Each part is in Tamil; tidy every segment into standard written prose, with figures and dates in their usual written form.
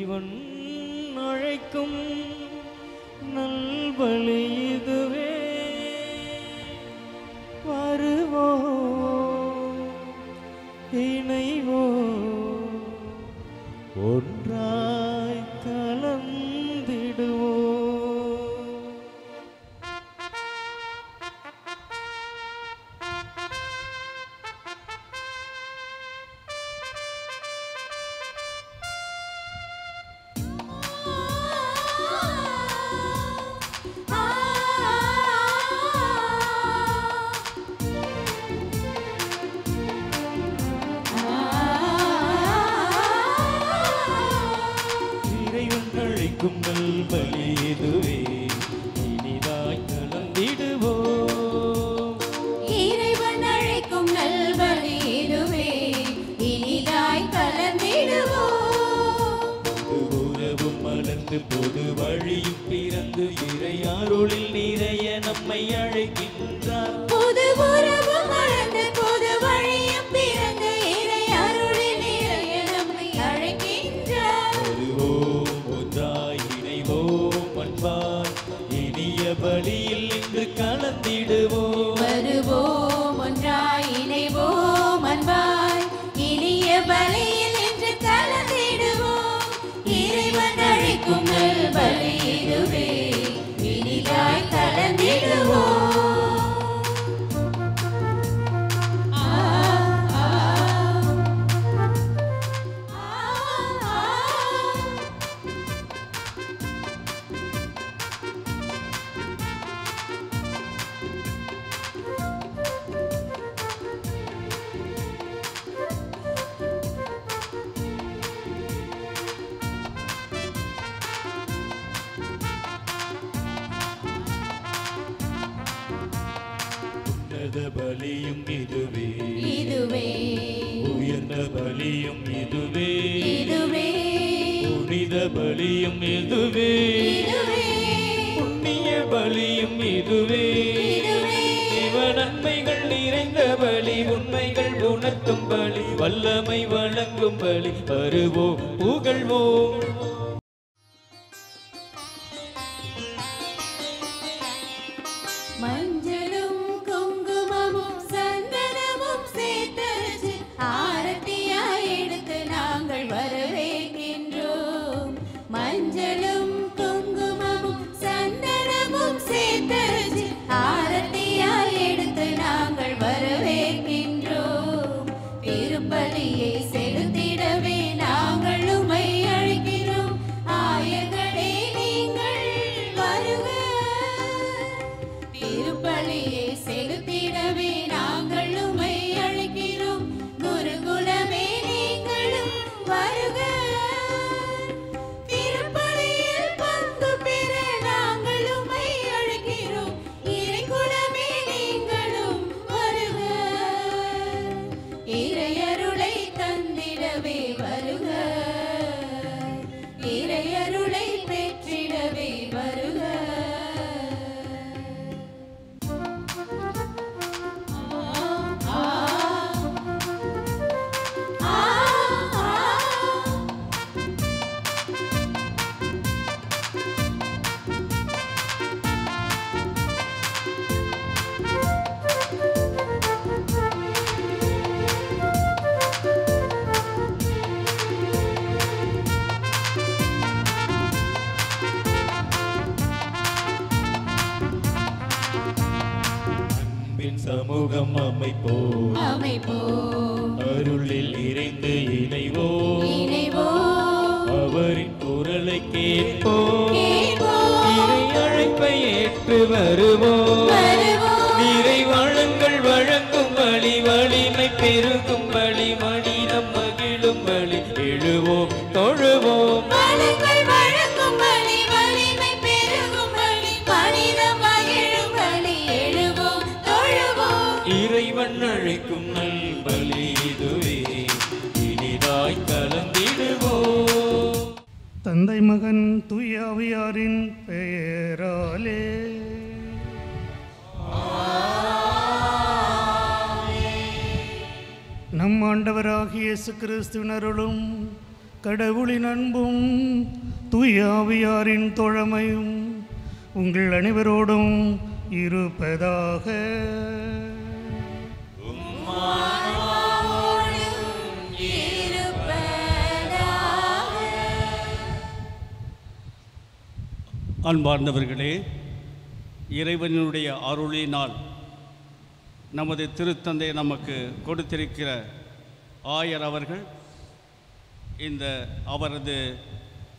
இறைவன் அழைக்கும் நல்வழி இதுவே, வருவோம் இணைவோம் ஒன்றாய் கலந்திடுவோம். நல்வழி இதுவே, இனிதாய் கலந்திடுவோம். இறைவன் அழைக்கும் நல்வழி இதுவே, இனிதாய் கலந்திடுவோம். உறவும் மலர்ந்து பொது வழியும் பிறந்து இறை அருளில் நிறைய நம்மை அழைக்கின்றார். புது உறவும் மலர்ந்து பொது வழியும் பிறந்து இறை அருளில் நிறைய நம்மை அழைக்கின்றார். இனிய பலியில் இன்று கலந்திடுவோம். வருவோம் ஒன்றாய் இணைவோம் அன்பாய், இனிய பலியில் இன்று கலந்திடுவோம். இறைவன் அழைக்கும் நல்வழி இதுவே, இனிதாய் கலந்திடுவோம். பலியும் இதுவே, இதுவே உயர்ந்த பலியும் இதுவே, இதுவே புனித பலியும் இதுவே, இதுவே புண்ணிய பலியும் இதுவே, இதுவே சிவ நன்மைகள் நிறைந்த பலி, உண்மைகள் உணர்த்தும் பலி, வல்லமை வழங்கும் பலி, வருவோம் புகழ்வோம். மஞ்சளும் குங்குமமும் சந்தனமும் சேர்த்தரைச்சு ஆரத்தியாய் எடுத்து நாங்கள் வரவேற்கின்றோம். மஞ்சளும் குங்குமமும் சந்தனமும் சேர்த்தரைச்சு ஆரத்தியாய் எடுத்து நாங்கள் வரவேற்கின்றோம். திருப்பலியை செலுத்திடவே நாங்கள் உம்மை அழைக்கிறோம். ஆயர்களே நீங்கள் வருக. திருப்பலியை செலுத்திடவே நாங்கள் உம்மை அழைக்கிறோம். குருகுலமே நீங்களும் வருக. திருப்பலியில் பங்கு பெற நாங்கள் உம்மை அழைக்கிறோம். இறைக்குலமே நீங்களும் வருக. இறையருளை தந்திடவே வருக. இறையருளை பெற்றிடவே வருக. சமூகம் அமைப்போம், அருளில் இறைந்து இணைவோம், அவரின் குரலை கேட்போம், இறை அழைப்பை ஏற்று வருவோம். நிறை வளங்கள் வழங்கும் வழி, வலிமை பெருகும் வழி, மனிதம் மகிழும் வழி, எழுவோம் தொழுவோம். இறைவன் அழைக்கும் நல்பலி இதுவே, இனிதாய் கலந்திடுவோம். தந்தை மகன் தூய ஆவியாரின் பெயராலே நம் ஆண்டவராகிய இயேசு கிறிஸ்துவின் அருளும் கடவுளின் அன்பும் தூயாவியாரின் தோழமையும் உங்கள் அனைவரோடும் இருப்பதாக. அன்பார்ந்தவர்களே, இறைவனுடைய அருளினால் நமது திருத்தந்தை நமக்கு கொடுத்திருக்கிற ஆயர் அவர்கள் இந்த அவரது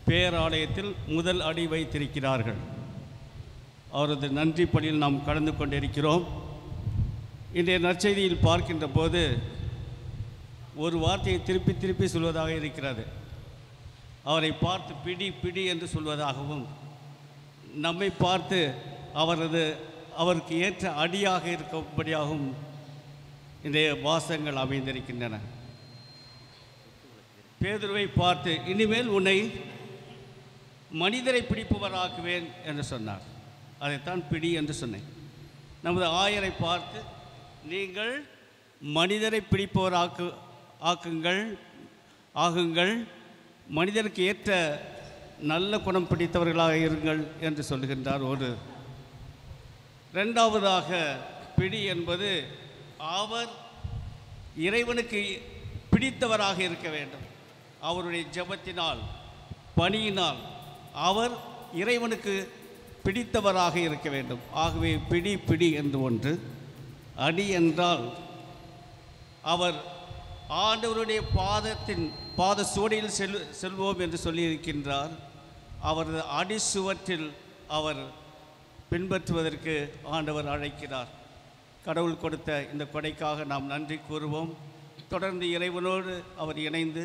பேராலயத்தில் முதல் அடி வைத்திருக்கிறார்கள். அவரது நன்றி பணியில் நாம் கலந்து கொண்டிருக்கிறோம். இன்றைய நற்செய்தியில் பார்க்கின்ற போது ஒரு வார்த்தையை திருப்பி திருப்பி சொல்வதாக இருக்கிறது. அவரை பார்த்து பிடி பிடி என்று சொல்வதாகவும், நம்மை பார்த்து அவருக்கு ஏற்ற அடியாக இருக்கும்படியாகவும் இன்றைய வாசகங்கள் அமைந்திருக்கின்றன. பேதுருவை பார்த்து இனிமேல் உன்னை மனிதரை பிடிப்பவராக்குவேன் என்று சொன்னார். அதைத்தான் பிடி என்று சொன்னேன். நமது ஆயரை பார்த்து நீங்கள் மனிதரை ஆகுங்கள், மனிதருக்கு ஏற்ற நல்ல குணம் பிடித்தவர்களாக இருங்கள் என்று சொல்லுகின்றார். ஒரு இரண்டாவதாக பிடி என்பது அவர் இறைவனுக்கு பிடித்தவராக இருக்க வேண்டும். அவருடைய ஜெபத்தினால் பணியினால் அவர் இறைவனுக்கு பிடித்தவராக இருக்க வேண்டும். ஆகவே பிடி பிடி என்று ஒன்று. அடி என்றால் அவர் ஆண்டவருடைய பாத சுவடியில் செல்வோம் என்று சொல்லியிருக்கின்றார். அவரது அடி சுவற்றில் அவர் பின்பற்றுவதற்கு ஆண்டவர் அழைக்கிறார். கடவுள் கொடுத்த இந்த கொடைக்காக நாம் நன்றி கூறுவோம். தொடர்ந்து இறைவனோடு அவர் இணைந்து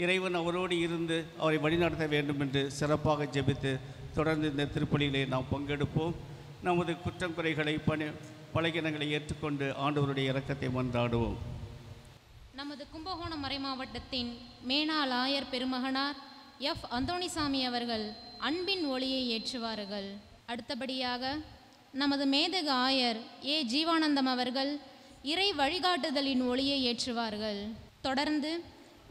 இறைவன் அவரோடு இருந்து அவரை வழிநடத்த வேண்டும் என்று சிறப்பாக ஜெபித்து தொடர்ந்து இந்த திருப்பலியிலே நாம் பங்கெடுப்போம். நமது குற்றம் குறைகளை பலகீனங்களை ஏற்றுக்கொண்டு ஆண்டவருடைய இரக்கத்தை மன்றாடுவோம். நமது கும்பகோணம் மறைமாவட்டத்தின் மேனாள் ஆயர் பெருமகனார் எஃப் அந்தோணிசாமி அவர்கள் அன்பின் ஒளியை ஏற்றுவார்கள். அடுத்தபடியாக நமது மேதகு ஆயர் ஏ ஜீவானந்தம் அவர்கள் இறை வழிகாட்டுதலின் ஒளியை ஏற்றுவார்கள். தொடர்ந்து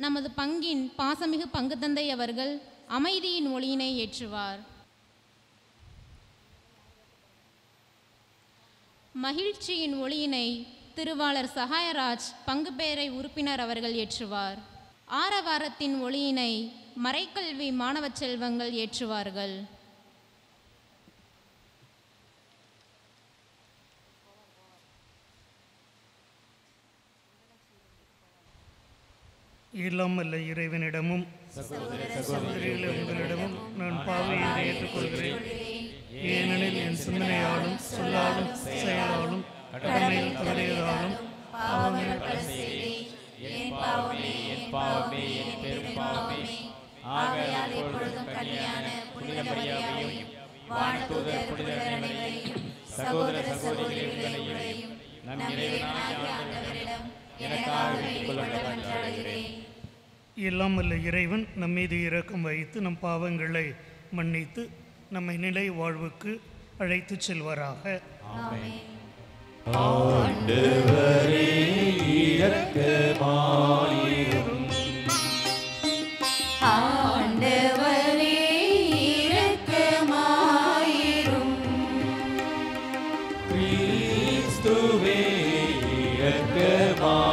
நமது பங்கின் பாசமிகு பங்கு தந்தை அவர்கள் அமைதியின் ஒளியினை ஏற்றுவார். மகிழ்ச்சியின் ஒளியினை திருவாளர் சகாயராஜ் பங்கு பேரை உறுப்பினர் அவர்கள் ஏற்றுவார். ஆரவாரத்தின் ஒளியினை மறைக்கல்வி மாணவ செல்வங்கள் ஏற்றுவார்கள். இல்லாமல்ல இறைவனிடமும் சகோதரிகளே உங்களிடமும் நான் பாவியை ஏற்றுக்கொள்கிறேன். ஏனெனில் என் சிந்தனையாலும் சொல்லாலும் செயலாலும் கடமையில் தவறியதாலும் பாவங்கள் பல செய்தேன். என் பாவமே என் பாவமே என் பெரும் பாவமே. ஆகையால் எப்பொழுதும் கன்னியான புனித மரியாதையும் வானதூதர் புனிதர் அனைவரையும் சகோதர சகோதரிகளையும் நம் இறைவனாகிய ஆண்டவரிடம் எனக்காக வேண்டிக் கொள்ள மன்றாடுகிறேன். இல்லாமல்ல இறைவன் நம் மீது இரக்கம் வைத்து நம் பாவங்களை மன்னித்து நம்மை நிலை வாழ்வுக்கு அழைத்து செல்வாராக. ஆமென். ஆண்டவரே இரக்கமாயிரும். ஆண்டவரே இரக்கமாயிரும். கிறிஸ்துவே இரக்கமாயிரும்.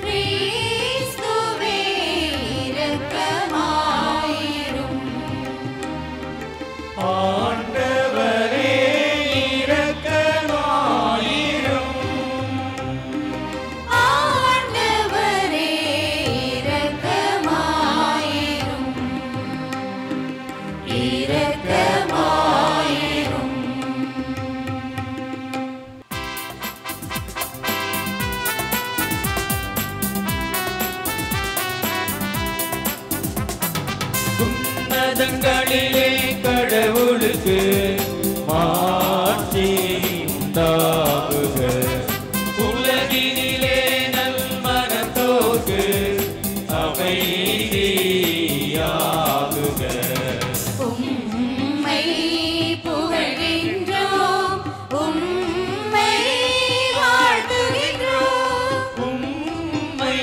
கிறிஸ்துவே இரக்கமாயிரும். ஆண்டவரே இரக்கமாயிரும். ஆண்டவரே இரக்கமாயிரும். இரக்கமாயிரும். உன்னதங்களிலே கடவுளுக்கு மாட்சி உண்டாகுக. உலகினிலே நல்மனத்தோர்க்கு அமைதியாகுக. உம்மை புகழ்கின்றோம், உம்மை வாழ்த்துகின்றோம். உம்மை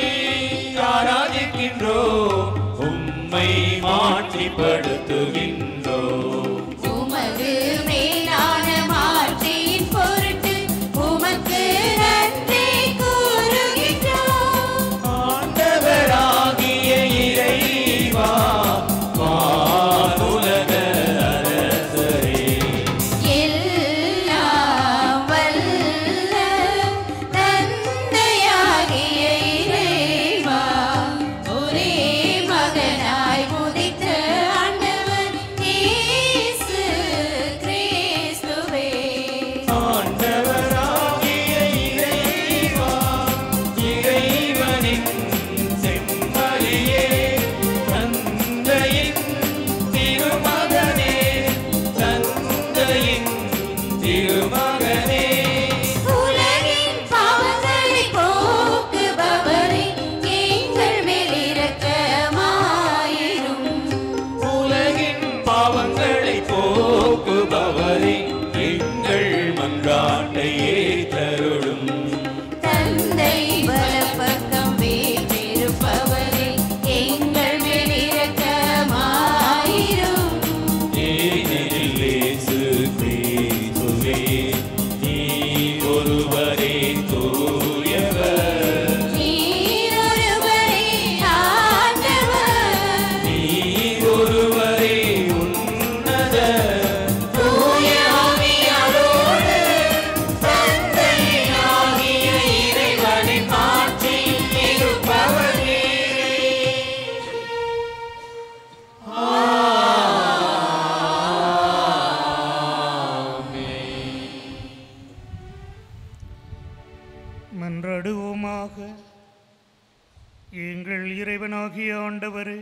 இறைவனாகிய ஆண்டவரே,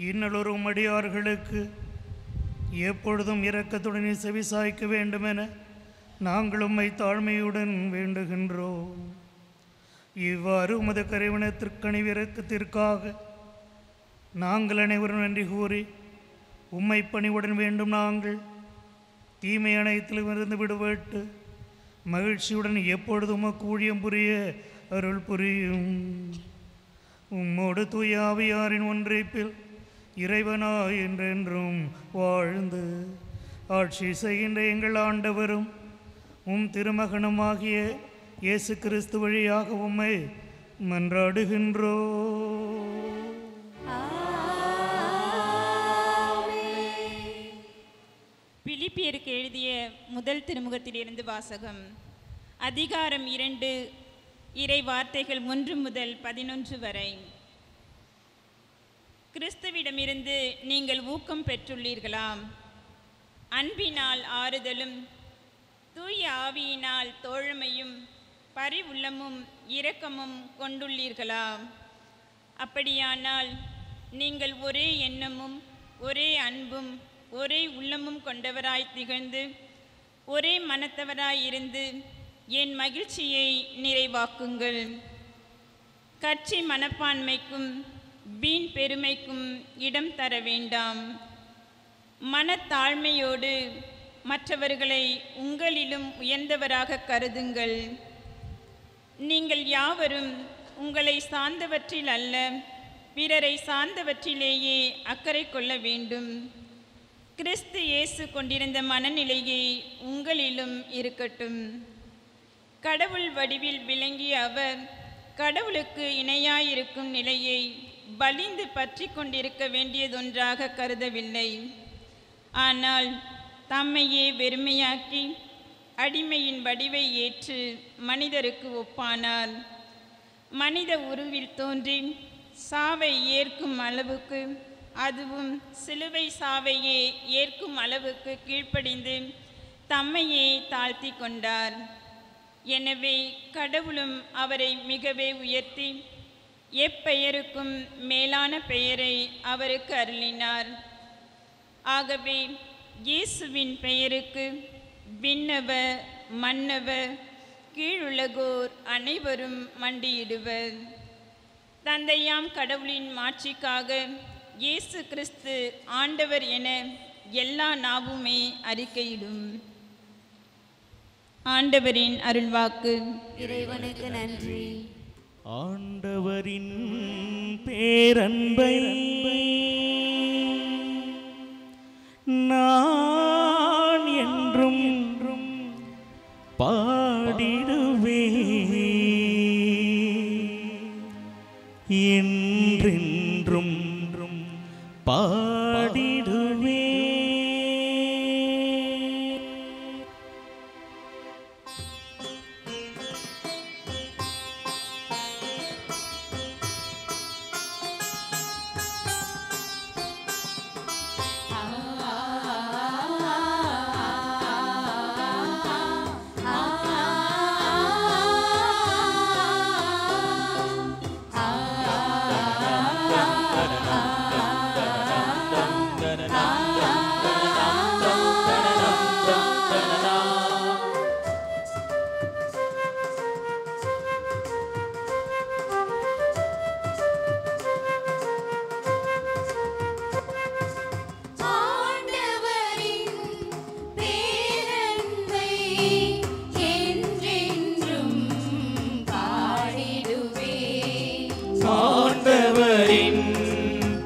இன்னலொரும் அடியார்களுக்கு எப்பொழுதும் இரக்கத்துடனே செவிசாய்க்க வேண்டுமென நாங்கள் உம்மை தாழ்மையுடன் வேண்டுகின்றோம். இவ்வாறு உமது கரைவனத்திற்கணிவு இரக்கத்திற்காக நாங்கள் அனைவரும் நன்றி கூறி உம்மை பணிவுடன் வேண்டும் நாங்கள் தீமை அனைத்திலுமிருந்து விடுபட்டு மகிழ்ச்சியுடன் எப்பொழுதும் உமக்கு ஊழியம் புரிய அருள் புரியும். உம்மோடு தூய ஆவியாரின் ஒன்றிப்பில் இறைவனாய் என்றென்றும் வாழ்ந்து ஆட்சி செய்கின்ற எங்கள் ஆண்டவரும் உம் திருமகனுமாகிய இயேசு கிறிஸ்து வழியாக உம்மை மன்றாடுகின்றோ. பிலிப்பியருக்கு எழுதிய முதல் திருமுகத்திலிருந்து வாசகம். அதிகாரம் 2, இறை வார்த்தைகள் 1 முதல் 11 வரை. கிறிஸ்துவிடமிருந்து நீங்கள் ஊக்கம் பெற்றுள்ளீர்களாம். அன்பினால் ஆறுதலும் தூய ஆவியினால் தோழமையும் பரிவுள்ளமும் இரக்கமும் கொண்டுள்ளீர்களாம். அப்படியானால் நீங்கள் ஒரே எண்ணமும் ஒரே அன்பும் ஒரே உள்ளமும் கொண்டவராய் திகழ்ந்து ஒரே மனத்தவராய் இருந்து என் மகிழ்ச்சியை நிறைவாக்குங்கள். கட்சி மனப்பான்மைக்கும் வீண் பெருமைக்கும் இடம் தர வேண்டாம். மனத்தாழ்மையோடு மற்றவர்களை உங்களிலும் உயர்ந்தவராக கருதுங்கள். நீங்கள் யாவரும் உங்களை சார்ந்தவற்றில் அல்ல, பிறரை சார்ந்தவற்றிலேயே அக்கறை கொள்ள வேண்டும். கிறிஸ்து இயேசு கொண்டிருந்த மனநிலையை உங்களிலும் இருக்கட்டும். கடவுள் வடிவில் விளங்கிய அவர் கடவுளுக்கு இணையாயிருக்கும் நிலையை வலிந்து பற்றி கொண்டிருக்க வேண்டியதொன்றாக கருதவில்லை. ஆனால் தம்மையே வெறுமையாக்கி அடிமையின் வடிவை ஏற்று மனிதருக்கு ஒப்பானார். மனித உருவில் தோன்றி சாவை ஏற்கும் அளவுக்கு, அதுவும் சிலுவை சாவையே ஏற்கும் அளவுக்கு கீழ்ப்படிந்து தம்மையே தாழ்த்தி கொண்டார். எனவே கடவுளும் அவரை மிகவே உயர்த்தி எப்பெயருக்கும் மேலான பெயரை அவருக்கு அருளினார். ஆகவே இயேசுவின் பெயருக்கு விண்ணவர் மன்னவர் கீழுலகோர் அனைவரும் மண்டியிடுவர். தந்தையாம் கடவுளின் மாட்சிக்காக இயேசு கிறிஸ்து ஆண்டவர் என எல்லா நாவுமே அறிக்கையிடும். ஆண்டவரின் அருள்வாக்கு. இறைவனுக்கு நன்றி. ஆண்டவரின் பேரன்பை நான் என்றும் பாடிடுவே, என்றென்றும் பாடிடுவே. ஆண்டவரின்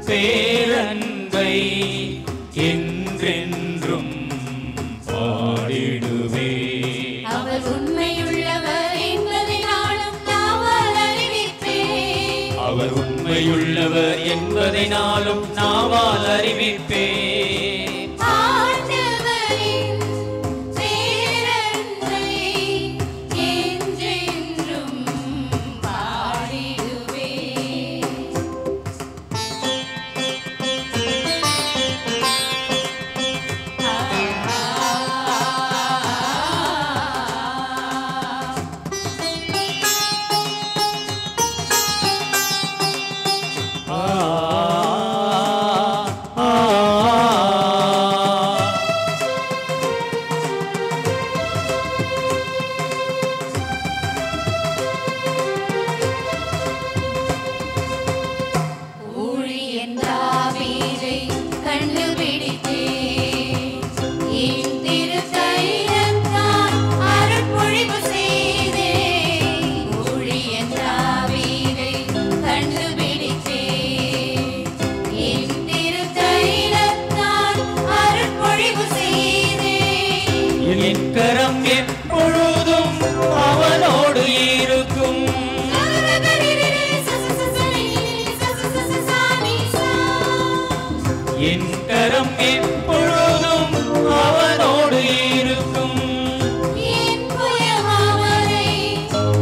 பேரன்பை என்றென்றும் பாடிடுவே. அவர் உண்மையுள்ளவர் என்பதை நாளும் நாவால் அறிவிப்பே. அவர் உண்மையுள்ளவர் என்பதை நாளும் நாவால் அறிவிப்பே. ஆண்டவரின் பேரன்பை என்றென்றும் பாடிடுவே. என் கரம் எப்பொழுதும் அவனோடு இருக்கும். என் கரம் எப்பொழுதும் அவனோடு இருக்கும். என் புயம் அவரை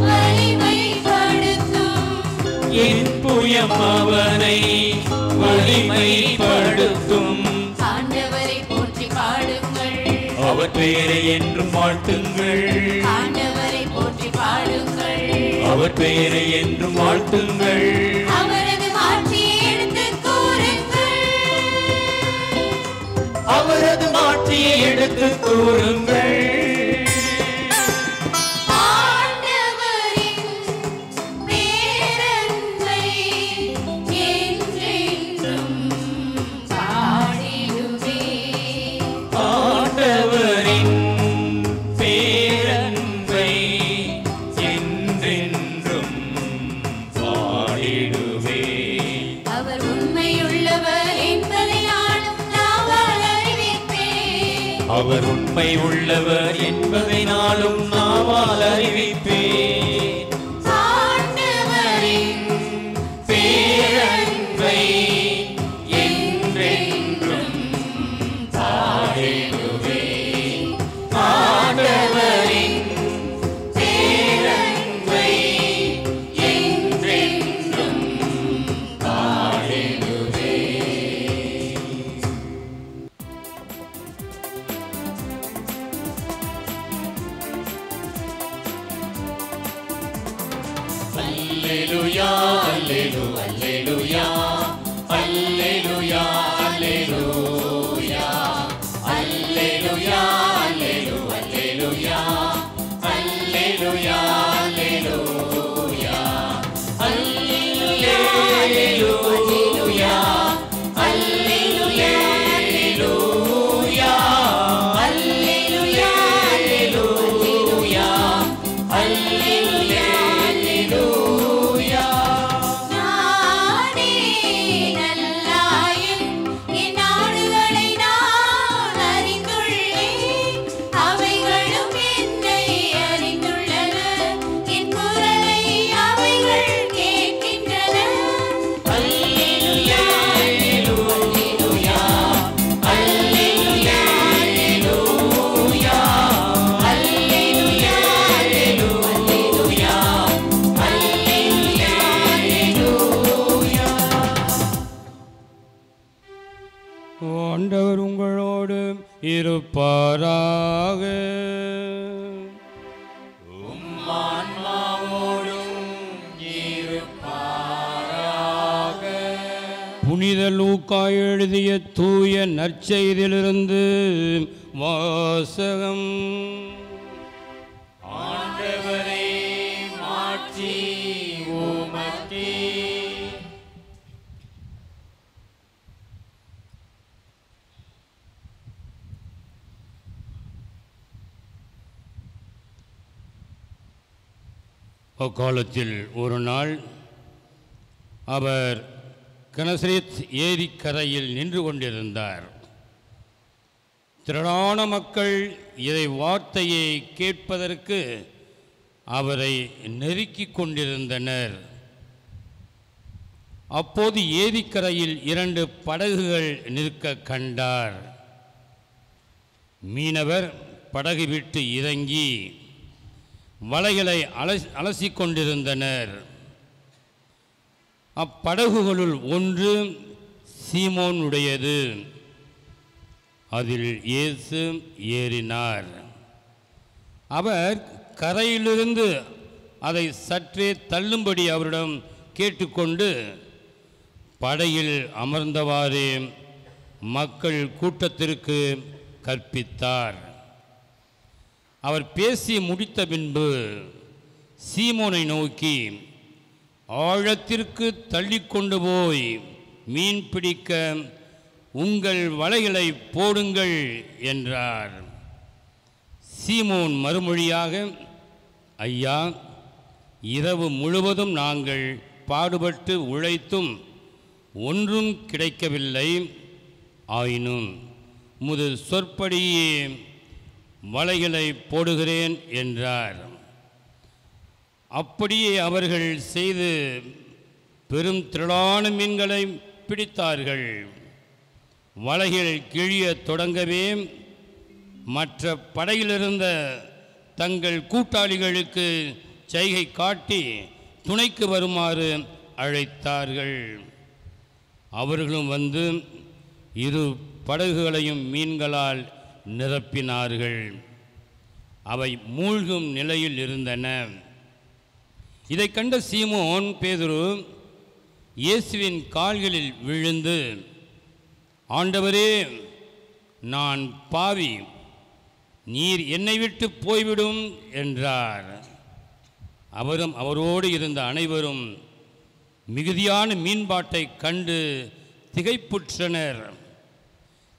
வலிமைப்படுத்தும். என் புயம் அவனை வலிமைப்படுத்தும். ஆண்டவரை போற்றி பாடுங்கள். அவர் பெயரை என்றும் வாழ்த்துங்கள். ஆண்டவரை போற்றி பாடுங்கள். அவர் பெயரை என்றும் வாழ்த்துங்கள். அவரது மாட்சியை எடுத்துக் கூறுங்கள். அவரது மாட்சியை எடுத்துக் கூறுங்கள். ஆண்டவரின் பேரன்பை என்றென்றும் பாடிடுவேன். ஆண்டவரின் பேரன்பை என்றென்றும் பாடிடுவேன். அவர் உண்மையுள்ளவர் என்பதை நானும் நாவால் அறிவிப்பேன். அவர் உண்மை உள்ளவர் என்பதை நாளும் நாவால் அறிவிப்பேன். ஆண்டவரின் பேரன்பை என்றென்றும் பாடிடுவேன். ஆண்டவரின் பேரன்பை என்றென்றும் பாடிடுவேன். அல்லேலூயா அல்லேலூயா அல்லேலூயா அல்லேலூயா அல்லேலூயா அல்லேலூயா அல்லேலூயா அல்லேலூயா அல்லேலூயா அல்லேலூயா அல்லேலூயா அல்லேலூயா அல்லேலூயா நானே நல்லாயன். என் நாடுகளை நான் அறிந்துள்ளேன். அவைகளும் என்னை அறிந்துள்ளன. என் குரலை அவைகள் கேட்கின்றன. அல்லேலூயா அல்லேலூயா அல்லேலூயா அல்லேலூயா அல்லேலூயா அல்லேலூயா அல்லேலூயா அல்லேலூயா. ஆண்டவர் உங்களோடு இருப்பாராக. ஆன்மாவோடும் இருப்பாராக. புனித லூக்கா எழுதிய தூய நற்செய்தியிலிருந்து வாசகம். ஆண்டவரே மாட்சி உமக்கே. அக்காலத்தில் ஒரு நாள் அவர் கனசரேத் ஏரிக்கரையில் நின்று கொண்டிருந்தார். திரளான மக்கள் இதை வார்த்தையை கேட்பதற்கு அவரை நெருக்கிக் கொண்டிருந்தனர். அப்போது ஏரிக்கரையில் 2 படகுகள் நிற்க கண்டார். மீனவர் படகு விட்டு இறங்கி வலைகளை அலசிக் கொண்டிருந்தனர். அப்படகுகளுள் ஒன்று சீமோனுடையது. அதில் இயேசு ஏறினார். அவர் கரையிலிருந்து அதை சற்றே தள்ளும்படி அவரிடம் கேட்டுக்கொண்டு படகில் அமர்ந்தவாறே மக்கள் கூட்டத்திற்கு கற்பித்தார். அவர் பேசி முடித்த பின்பு சீமோனை நோக்கி, ஆழத்திற்கு தள்ளிக்கொண்டு போய் மீன் பிடிக்க உங்கள் வலைகளை போடுங்கள் என்றார். சீமோன் மறுமொழியாக, ஐயா, இரவு முழுவதும் நாங்கள் பாடுபட்டு உழைத்தும் ஒன்றும் கிடைக்கவில்லை. ஆயினும் உமது சொற்படியே வலைகளை போடுகிறேன் என்றார். அப்படியே அவர்கள் செய்து பெரும் திரளான மீன்களை பிடித்தார்கள். வலைகள் கிழிய தொடங்கவே மற்ற படகிலிருந்த தங்கள் கூட்டாளிகளுக்கு செய்கை காட்டி துணைக்கு வருமாறு அழைத்தார்கள். அவர்களும் வந்து இரு படகுகளையும் மீன்களால் நிரப்பினார்கள். அவை மூழ்கும் நிலையில் இருந்தன. இதை கண்ட சீமோன் பேதுரு இயேசுவின் கால்களில் விழுந்து, ஆண்டவரே, நான் பாவி, நீர் என்னை விட்டு போய்விடும் என்றார். அவரும் அவரோடு இருந்த அனைவரும் மிகுதியான மீன்பாட்டை கண்டு திகைப்புற்றனர்.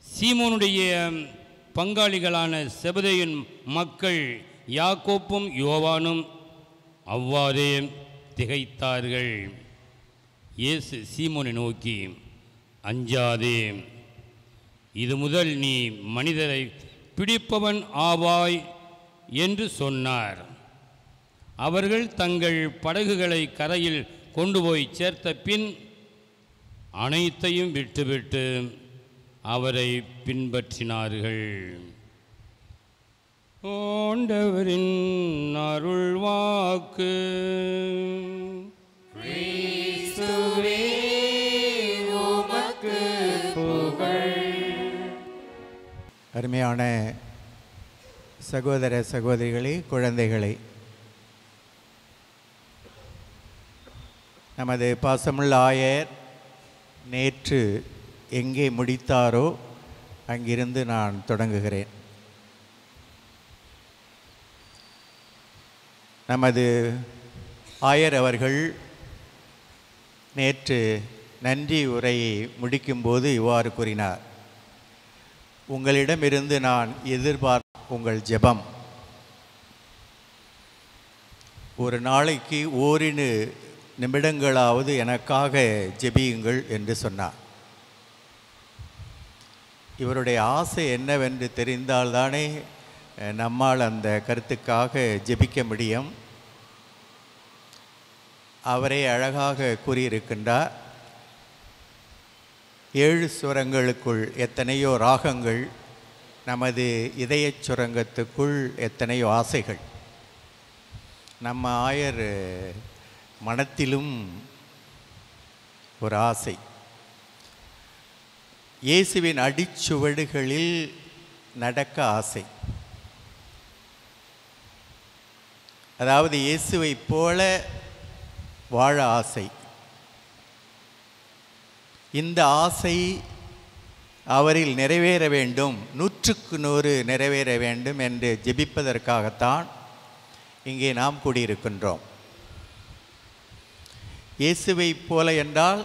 சீமோனுடைய பங்காளிகளான செபதேயின் மக்கள் யாக்கோப்பும் யோவானும் அவ்வாறே திகைத்தார்கள். இயேசு சீமோனை நோக்கி, அஞ்சாதே, இது முதல் நீ மனிதரை பிடிப்பவன் ஆவாய் என்று சொன்னார். அவர்கள் தங்கள் படகுகளை கரையில் கொண்டு போய் சேர்த்த பின் அனைத்தையும் விட்டுவிட்டு அவரை பின்பற்றினார்கள். ஆண்டவரின் அருள்வாக்கு. கிறிஸ்துவே உமக்கு புகழ். அருமையான சகோதர சகோதரிகளே, குழந்தைகளே, நமது பாசமுள்ள ஆயர் நேற்று எங்கே முடித்தாரோ அங்கிருந்து நான் தொடங்குகிறேன். நமது ஆயர் அவர்கள் நேற்று நன்றி உரையை முடிக்கும்போது இவ்வாறு கூறினார்: உங்களிடமிருந்து நான் எதிர்பார்த்த உங்கள் ஜெபம் ஒரு நாளைக்கு ஓரிரு நிமிடங்களாவது எனக்காக ஜெபியுங்கள் என்று சொன்னார். இவருடைய ஆசை என்னவென்று தெரிந்தால்தானே நம்மால் அந்த கருத்துக்காக ஜெபிக்க முடியும். அவரே அழகாக கூறியிருக்கின்றார், 7 சுரங்களுக்குள் எத்தனையோ ராகங்கள், நமது இதயச் சுரங்கத்துக்குள் எத்தனையோ ஆசைகள். நம்ம ஆயர் மனத்திலும் ஒரு ஆசை, இயேசுவின் அடிச்சுவடுகளில் நடக்க ஆசை. அதாவது இயேசுவைப் போல வாழ ஆசை. இந்த ஆசை அவரில் நிறைவேற வேண்டும், 100க்கு 100 நிறைவேற வேண்டும் என்று ஜெபிப்பதற்காகத்தான் இங்கே நாம் கூடியிருக்கின்றோம். இயேசுவைப் போல என்றால்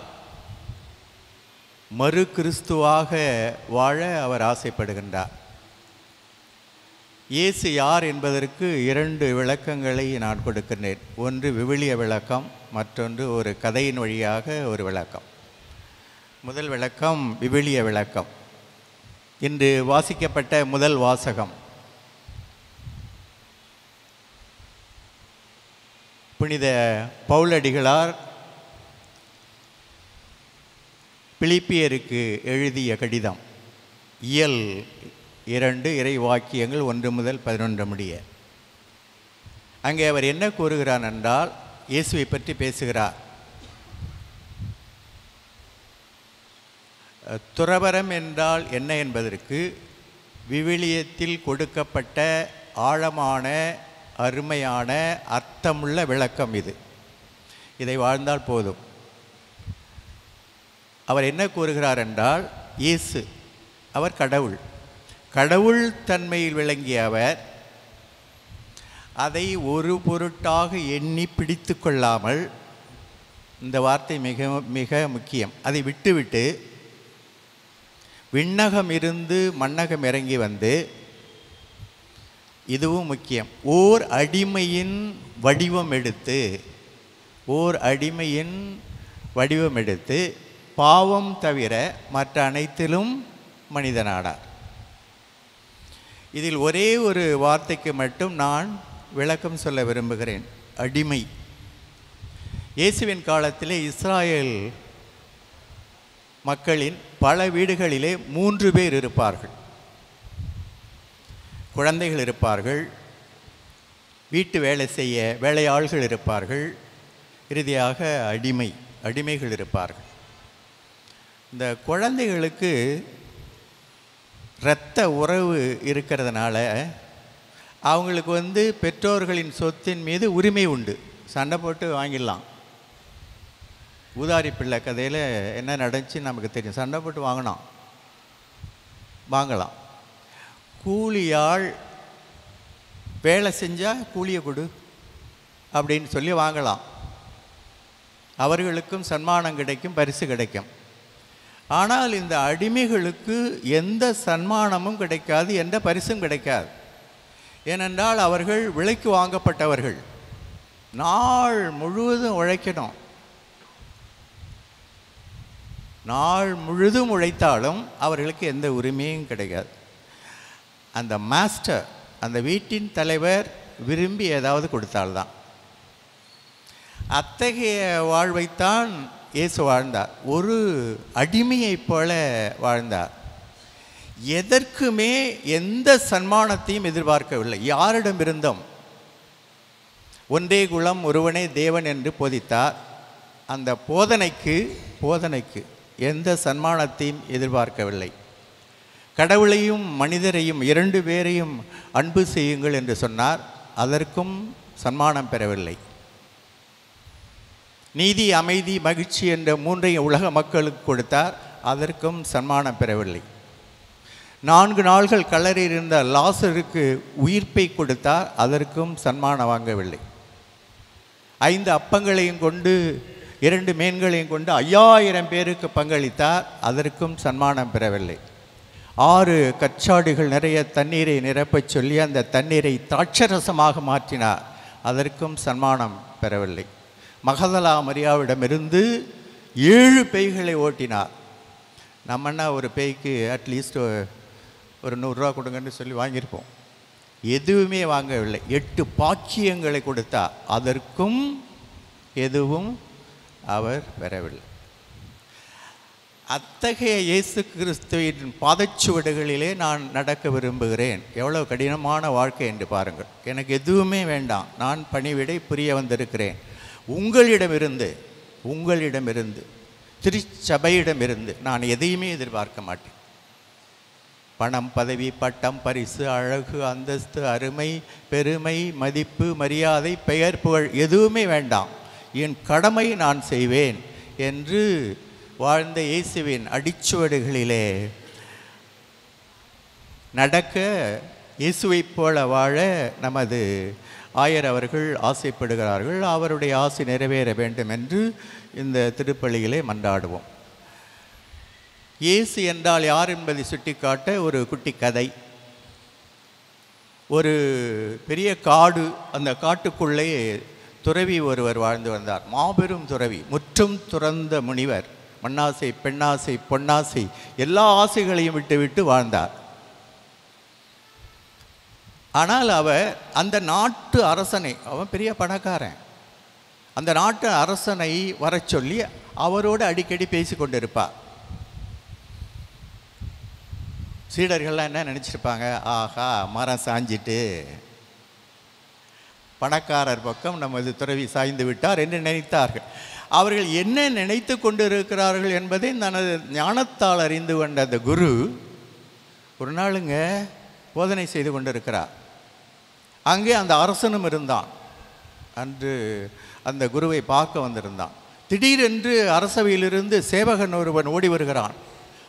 மறு கிறிஸ்துவாக வாழ அவர் ஆசைப்படுகின்றார். இயேசு யார் என்பதற்கு 2 விளக்கங்களை நான் கொடுக்கின்றேன். ஒன்று விவிலிய விளக்கம், மற்றொன்று ஒரு கதையின் வழியாக ஒரு விளக்கம். முதல் விளக்கம் விவிலிய விளக்கம். இன்று வாசிக்கப்பட்ட முதல் வாசகம் புனித பவுலடிகளார் பிலிப்பியருக்கு எழுதிய கடிதம், இயல் 2 இறை வாக்கியங்கள் 1 முதல் 11 முடிய. அங்கே அவர் என்ன கூறுகிறார் என்றால், இயேசுவை பற்றி பேசுகிறார். துறவரம் என்றால் என்ன என்பதற்கு விவிலியத்தில் கொடுக்கப்பட்ட ஆழமான அருமையான அர்த்தமுள்ள விளக்கம் இது. இதை வாழ்ந்தால் போதும். அவர் என்ன கூறுகிறார் என்றால், இயேசு அவர் கடவுள், கடவுள் தன்மையில் விளங்கிய அவர் அதை ஒரு பொருட்டாக எண்ணி பிடித்து கொள்ளாமல், இந்த வார்த்தை மிக மிக முக்கியம், அதை விட்டுவிட்டு விண்ணகம் இருந்து மண்ணகம் இறங்கி வந்து, இதுவும் முக்கியம், ஓர் அடிமையின் வடிவம் எடுத்து பாவம் தவிர மற்ற அனைத்திலும் மனிதனானார். இதில் ஒரே ஒரு வார்த்தைக்கு மட்டும் நான் விளக்கம் சொல்ல விரும்புகிறேன். அடிமை. இயேசுவின் காலத்திலே இஸ்ராயேல் மக்களின் பல வீடுகளிலே 3 பேர் இருப்பார்கள். குழந்தைகள் இருப்பார்கள், வீட்டு வேலை செய்ய வேலையாள்கள் இருப்பார்கள், இறுதியாக அடிமைகள் இருப்பார்கள். இந்த குழந்தைகளுக்கு இரத்த உறவு இருக்கிறதுனால அவங்களுக்கு பெற்றோர்களின் சொத்தின் மீது உரிமை உண்டு. சண்டை போட்டு வாங்கிடலாம். ஊதாரி பிள்ளை கதையில் என்ன நடந்துச்சு நமக்கு தெரியும். சண்டை போட்டு வாங்கலாம். கூலியாள் வேலை செஞ்சால் கூலியை கொடு அப்படின்னு சொல்லி வாங்கலாம். அவர்களுக்கும் சன்மானம் கிடைக்கும், பரிசு கிடைக்கும். ஆனால் இந்த அடிமைகளுக்கு எந்த சன்மானமும் கிடைக்காது, எந்த பரிசும் கிடைக்காது. ஏனென்றால் அவர்கள் விலைக்கு வாங்கப்பட்டவர்கள். நாள் முழுவதும் உழைக்கணும். நாள் முழுதும் உழைத்தாலும் அவர்களுக்கு எந்த உரிமையும் கிடைக்காது. அந்த மாஸ்டர், அந்த வீட்டின் தலைவர் விரும்பி ஏதாவது கொடுத்தால்தான். அத்தகைய வாழ்வைத்தான் இயேசு வாழ்ந்தார். ஒரு அடிமையைப் போல வாழ்ந்தார். எதற்குமே எந்த சன்மானத்தையும் எதிர்பார்க்கவில்லை. யாரிடமிருந்தும் ஒன்றே குலம் ஒருவனே தேவன் என்று போதித்தார். அந்த போதனைக்கு எந்த சன்மானத்தையும் எதிர்பார்க்கவில்லை. கடவுளையும் மனிதரையும் 2 பேரையும் அன்பு செய்யுங்கள் என்று சொன்னார். அதற்கும் சன்மானம் பெறவில்லை. நீதி, அமைதி, மகிழ்ச்சி என்ற 3ஐயும் உலக மக்களுக்கு கொடுத்தார். அதற்கும் சன்மானம் பெறவில்லை. 4 நாள்கள் கல்லறையில் இருந்த லாசருக்கு உயிர்ப்பை கொடுத்தார். அதற்கும் சன்மானம் வாங்கவில்லை. 5 அப்பங்களையும் கொண்டு 2 மீன்களையும் கொண்டு 5000 பேருக்கு பங்களித்தார். அதற்கும் சன்மானம் பெறவில்லை. 6 கச்சாடிகள் நிறைய தண்ணீரை நிரப்பச் சொல்லி அந்த தண்ணீரை திராட்சரசமாக மாற்றினார். அதற்கும் சன்மானம் பெறவில்லை. மகதலா மரியாவிடமிருந்து 7 பேய்களை ஓட்டினார். நம்மன்னா ஒரு பேய்க்கு அட்லீஸ்ட் ஒரு 100 ரூபா கொடுங்கன்னு சொல்லி வாங்கியிருப்போம். எதுவுமே வாங்கவில்லை. 8 பாக்கியங்களை கொடுத்தார். அதற்கும் எதுவும் அவர் பெறவில்லை. அத்தகைய இயேசு கிறிஸ்துவின் பாதச்சுவடுகளிலே நான் நடக்க விரும்புகிறேன். எவ்வளோ கடினமான வாழ்க்கை என்று பாருங்கள். எனக்கு எதுவுமே வேண்டாம். நான் பணிவிடை புரிய வந்திருக்கிறேன். உங்களிடமிருந்து திருச்சபையிடமிருந்து நான் எதையுமே எதிர்பார்க்க மாட்டேன். பணம், பதவி, பட்டம், பரிசு, அழகு, அந்தஸ்து, அருமை, பெருமை, மதிப்பு, மரியாதை, பெயர், புகழ் எதுவுமே வேண்டாம். என் கடமை நான் செய்வேன் என்று வாழ்ந்த இயேசுவின் அடிச்சுவடுகளிலே நடக்க, இயேசுவைப் போல வாழ நமது ஆயர் அவர்கள் ஆசைப்படுகிறார்கள். அவருடைய ஆசை நிறைவேற வேண்டும் என்று இந்த திருப்பலியிலே மன்றாடுவோம். இயேசு என்றால் யார் என்பதை சுட்டிக்காட்ட ஒரு குட்டி கதை. ஒரு பெரிய காடு. அந்த காட்டுக்குள்ளே துறவி ஒருவர் வாழ்ந்து வந்தார். மாபெரும் துறவி, முற்றும் துறந்த முனிவர். மண்ணாசை, பெண்ணாசை, பொன்னாசை எல்லா ஆசைகளையும் விட்டு வாழ்ந்தார். ஆனால் அவர் அந்த நாட்டு அரசனை, அவன் பெரிய பணக்காரன், அந்த நாட்டு அரசனை வர சொல்லி அவரோடு அடிக்கடி பேசி கொண்டிருப்பார். சீடர்கள்லாம் என்ன நினச்சிருப்பாங்க? ஆஹா, மரம் சாஞ்சிட்டு பணக்காரர் பக்கம் நமது துறவி சாய்ந்து விட்டார் என்று நினைத்தார்கள். அவர்கள் என்ன நினைத்து கொண்டிருக்கிறார்கள் என்பதை தனது ஞானத்தால் அறிந்து கொண்ட அந்த குரு ஒரு நாளுங்க போதனை செய்து கொண்டிருக்கிறார். அங்கே அந்த அரசனும் இருந்தான். அன்று அந்த குருவை பார்க்க வந்திருந்தான். திடீரென்று அரசவையிலிருந்து சேவகன் ஒருவன் ஓடி வருகிறான்.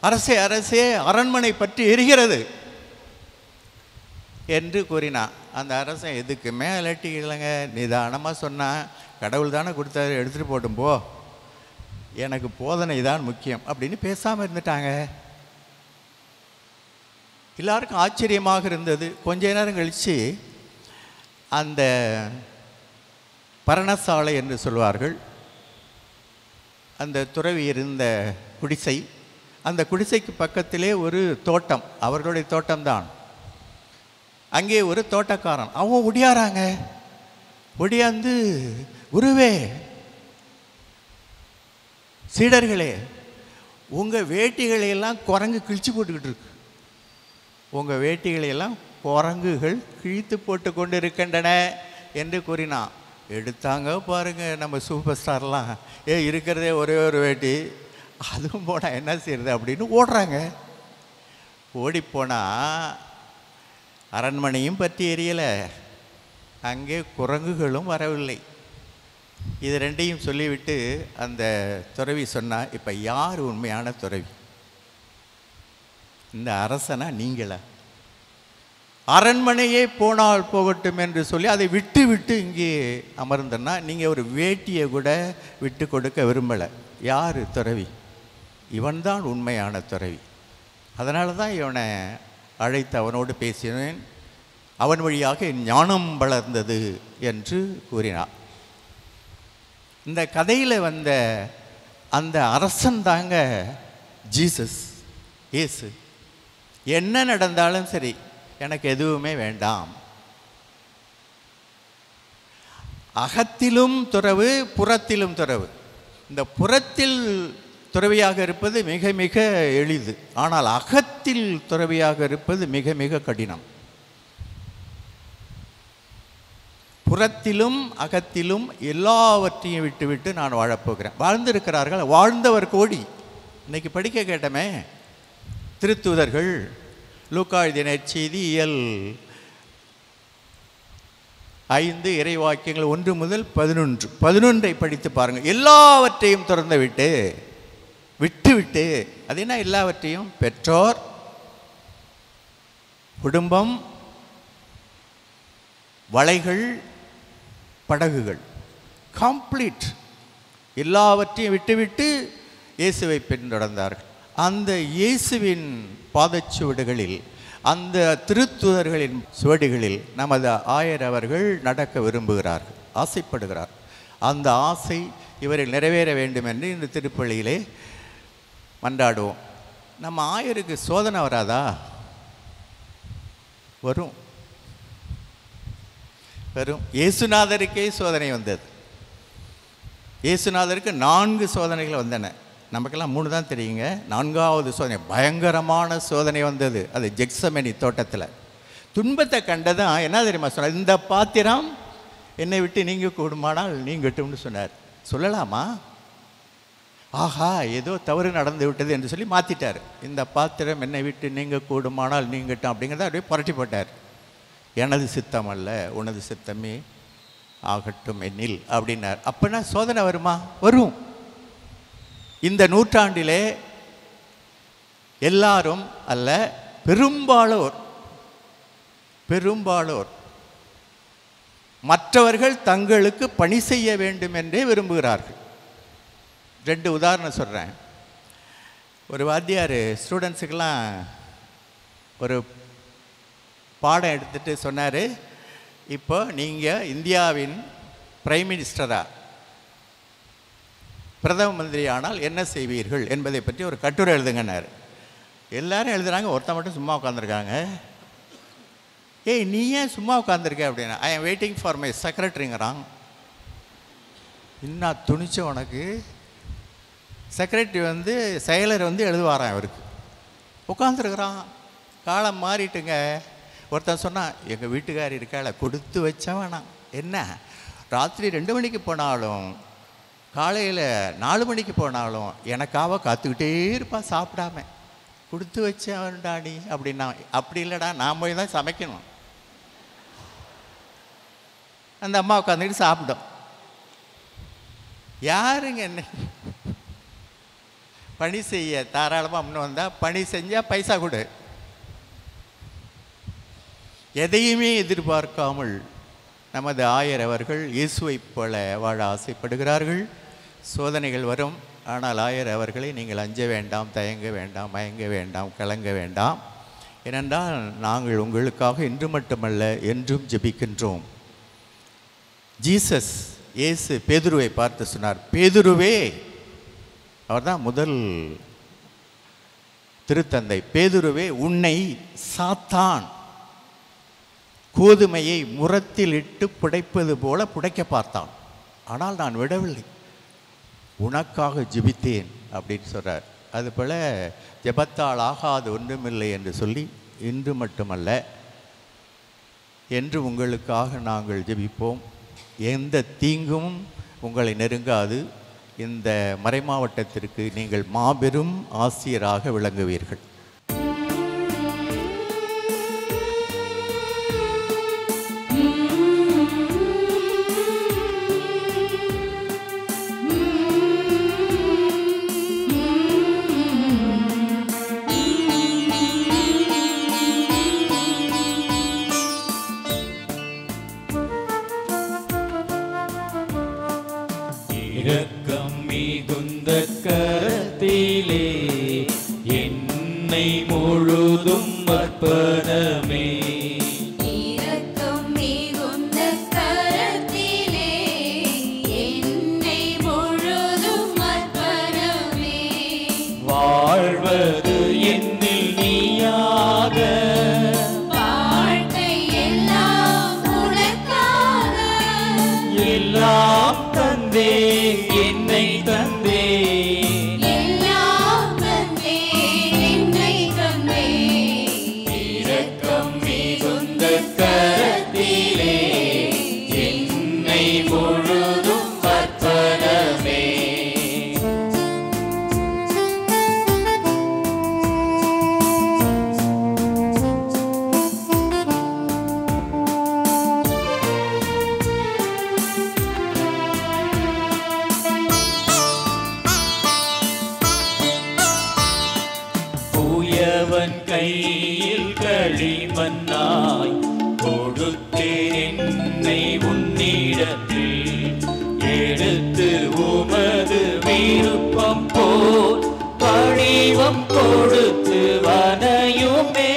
அரசே, அரசே, அரண்மனை பற்றி எரிகிறது என்று கூறினான். அந்த அரசன் எதுக்குமே அலட்டி இல்லைங்க, நிதானமாக சொன்னான். கடவுள் தானே கொடுத்தாரு, எடுத்துகிட்டு போட்டும் போ, எனக்கு போதனை தான் முக்கியம் அப்படின்னு பேசாமல் இருந்துட்டாங்க. எல்லாருக்கும் ஆச்சரியமாக இருந்தது. கொஞ்ச நேரம் கழித்து அந்த பரணசாலை என்று சொல்வார்கள், அந்த துறவி இருந்த குடிசை, அந்த குடிசைக்கு பக்கத்திலே ஒரு தோட்டம், அவர்களுடைய தோட்டம்தான். அங்கே ஒரு தோட்டக்காரன், அவன் ஒடியாராங்க. ஒடியாந்து, குருவே, சீடர்களே, உங்கள் வேட்டிகளையெல்லாம் குரங்கு கிழிச்சு போட்டுக்கிட்டு இருக்கு. உங்கள் வேட்டிகளையெல்லாம் குரங்குகள் கிழித்து போட்டு கொண்டு இருக்கின்றன என்று கூறினான். எடுத்தாங்க பாருங்க நம்ம சூப்பர் ஸ்டார்லாம், இருக்கிறதே ஒரே ஒரு வேட்டி, அதுவும் போனால் என்ன செய்யறது அப்படின்னு ஓடுறாங்க. ஓடிப்போனால் அரண்மனையும் பற்றி எரியலை, அங்கே குரங்குகளும் வரவில்லை. இது ரெண்டையும் சொல்லிவிட்டு அந்த துறவி சொன்னால், இப்போ யார் உண்மையான துறவி? இந்த அரசனா நீங்களா? அரண்மனையே போனால் போகட்டும் என்று சொல்லி அதை விட்டு விட்டு இங்கே அமர்ந்தன்னா நீங்கள் ஒரு வேட்டியை கூட விட்டு கொடுக்க விரும்பலை. யார் துறவி? இவன்தான் உண்மையான துறவி. அதனால தான் இவனை அழைத்து அவனோடு பேசினேன், அவன் வழியாக என் ஞானம் வளர்ந்தது என்று கூறினான். இந்த கதையில் வந்த அந்த அரசன் தாங்க ஜீசஸ், இயேசு. என்ன நடந்தாலும் சரி, எனக்கு எதுவுமே வேண்டாம். அகத்திலும் துறவு, புறத்திலும் துறவு. இந்த புறத்தில் துறவியாக இருப்பது மிக மிக எளிது, ஆனால் அகத்தில் துறவியாக இருப்பது மிக மிக கடினம். புறத்திலும் அகத்திலும் எல்லாவற்றையும் விட்டுவிட்டு நான் வாழப்போகிறேன். வாழ்ந்திருக்கிறார்கள், வாழ்ந்தவர் கோடி. இன்னைக்கு படிக்க கேட்டமே திருத்தூதர்கள், லூக்கா எழுதிய நற்செய்தி இயல் 5 இறைவாக்கியங்கள் 1 முதல் 11 படித்து பாருங்கள். எல்லாவற்றையும் திறந்து விட்டு அது என்ன எல்லாவற்றையும்? பெற்றோர், குடும்பம், வலைகள், படகுகள், கம்ப்ளீட் எல்லாவற்றையும் விட்டுவிட்டு இயேசுவை பின்தொடர்ந்தார்கள். அந்த இயேசுவின் பாதச்சுவடுகளில், அந்த திருத்துதர்களின் சுவடுகளில் நமது ஆயர் அவர்கள் நடக்க விரும்புகிறார்கள், ஆசைப்படுகிறார். அந்த ஆசை இவரில் நிறைவேற வேண்டும் என்று இந்த திருப்பள்ளியிலே மன்றாடுவோம். நம்ம ஆயருக்கு சோதனை வராதா? வரும். இயேசுநாதருக்கே சோதனை வந்தது. இயேசுநாதருக்கு 4 சோதனைகள் வந்தன. நமக்கெல்லாம் 3 தான் தெரியுங்க. 4வது சோதனை, பயங்கரமான சோதனை வந்தது. அது ஜெக்சமனி தோட்டத்தில். துன்பத்தை கண்டதான் என்ன தெரியுமா சொன்னார்? இந்த பாத்திரம் என்னை விட்டு நீங்க கூடுமானால் நீங்கட்டும்னு சொன்னார். சொல்லலாமா? ஆஹா, ஏதோ தவறு நடந்து விட்டது என்று சொல்லி மாற்றிட்டார். இந்த பாத்திரம் என்னை விட்டு நீங்க கூடுமானால் நீங்கட்டும் அப்படிங்கிறத அப்படியே புரட்டி போட்டார். எனது சித்தம் அல்ல உனது சித்தமே ஆகட்டும் என்னில் அப்படின்னார். அப்படின்னா சோதனை வருமா? வரும். இந்த நூற்றாண்டிலே எல்லாரும் அல்ல, பெரும்பாலோர் மற்றவர்கள் தங்களுக்கு பணி செய்ய வேண்டும் என்றே விரும்புகிறார்கள். 2 உதாரணம் சொல்கிறேன். ஒரு வாத்தியார் ஸ்டூடெண்ட்ஸுக்கெல்லாம் ஒரு பாடம் எடுத்துகிட்டு சொன்னார், இப்போ நீங்கள் இந்தியாவின் பிரைம் மினிஸ்டராக, பிரதம மந்திரி ஆனால் என்ன செய்வீர்கள் என்பதை பற்றி ஒரு கட்டுரை எழுதுங்கன்னாரு. எல்லாரும் எழுதுகிறாங்க, ஒருத்தன் மட்டும் சும்மா உட்காந்துருக்காங்க. ஏய், நீ ஏன் சும்மா உட்காந்துருக்க அப்படின்னா, I am waiting for my செக்ரட்டரிங்கிறான். இன்னும் துணிச்ச உனக்கு. செக்ரட்டரி செயலர் எழுதுவாரான் அவருக்கு. உட்காந்துருக்குறான். காலம் மாறிட்டுங்க. ஒருத்தன் சொன்னான், எங்கள் வீட்டுக்காரி இருக்காள, கொடுத்து வச்சா வேணாம். என்ன, ராத்திரி 2 மணிக்கு போனாலும் காலையில் 4 மணிக்கு போனாலும் எனக்காக காத்துக்கிட்டே இருப்பான் சாப்பிடாம. கொடுத்து வச்சவன்டா நீ அப்படின்னா. அப்படி இல்லைடா, நான் போய் தான் சமைக்கணும். அந்த அம்மா உட்காந்துக்கிட்டு சாப்பிட்டோம். யாருங்க என்ன பணி செய்ய தாராளமாக முன்ன வந்தால், பணி செஞ்சால் பைசா கொடு. எதையுமே எதிர்பார்க்காமல் நமது ஆயர் அவர்கள் இயேசுவைப் போல வாழ ஆசைப்படுகிறார்கள். சோதனைகள் வரும், ஆனால் ஆயர் அவர்களை நீங்கள் அஞ்ச வேண்டாம், தயங்க வேண்டாம், மயங்க வேண்டாம், கலங்க வேண்டாம். ஏனென்றால் நாங்கள் உங்களுக்காக இன்று மட்டுமல்ல என்றும் ஜெபிக்கின்றோம். ஜீசஸ், இயேசு பேதுருவை பார்த்து சொன்னார், பேதுருவே, அவர் தான் முதல் திருத்தந்தை, பேதுருவே, உன்னை சாத்தான் கோதுமையை முரத்தில் இட்டு புடைப்பது போல புடைக்க பார்த்தான். ஆனால் நான் விடவில்லை, உனக்காக ஜெபித்தேன் அப்படின்னு சொல்கிறார். அதுபோல் ஜெபத்தால் ஆகாது ஒன்றுமில்லை என்று சொல்லி இன்று மட்டுமல்ல என்று உங்களுக்காக நாங்கள் ஜெபிப்போம். எந்த தீங்கும் உங்களை நெருங்காது. இந்த மறைமாவட்டத்திற்கு நீங்கள் மாபெரும் ஆசிரியராக விளங்குவீர்கள். இரக்கம் மிகுந்த கரத்திலே என்னை முழுதும் அர்ப்பணமே. இரக்கம் மிகுந்த கரத்திலே என்னை முழுதும் அர்ப்பணமே. வாழ்வது என்னில் நீயாக, வாழ்க்கை எல்லாம் உனக்காக. எல்லாம் தந்தே என்னை தந்தே. எல்லாம் தந்தே என்னை தந்தே. இரக்கம் மிகுந்த கரத்திலே என்னை முழுதும் அர்ப்பணமே. தூயவன் கையில் களிமண்ணாய் கொடுத்தேன் என்னை உன்னிடத்தில். எடுத்து உமது விருப்பம் போல் வடிவம் கொடுத்து வனையுமே.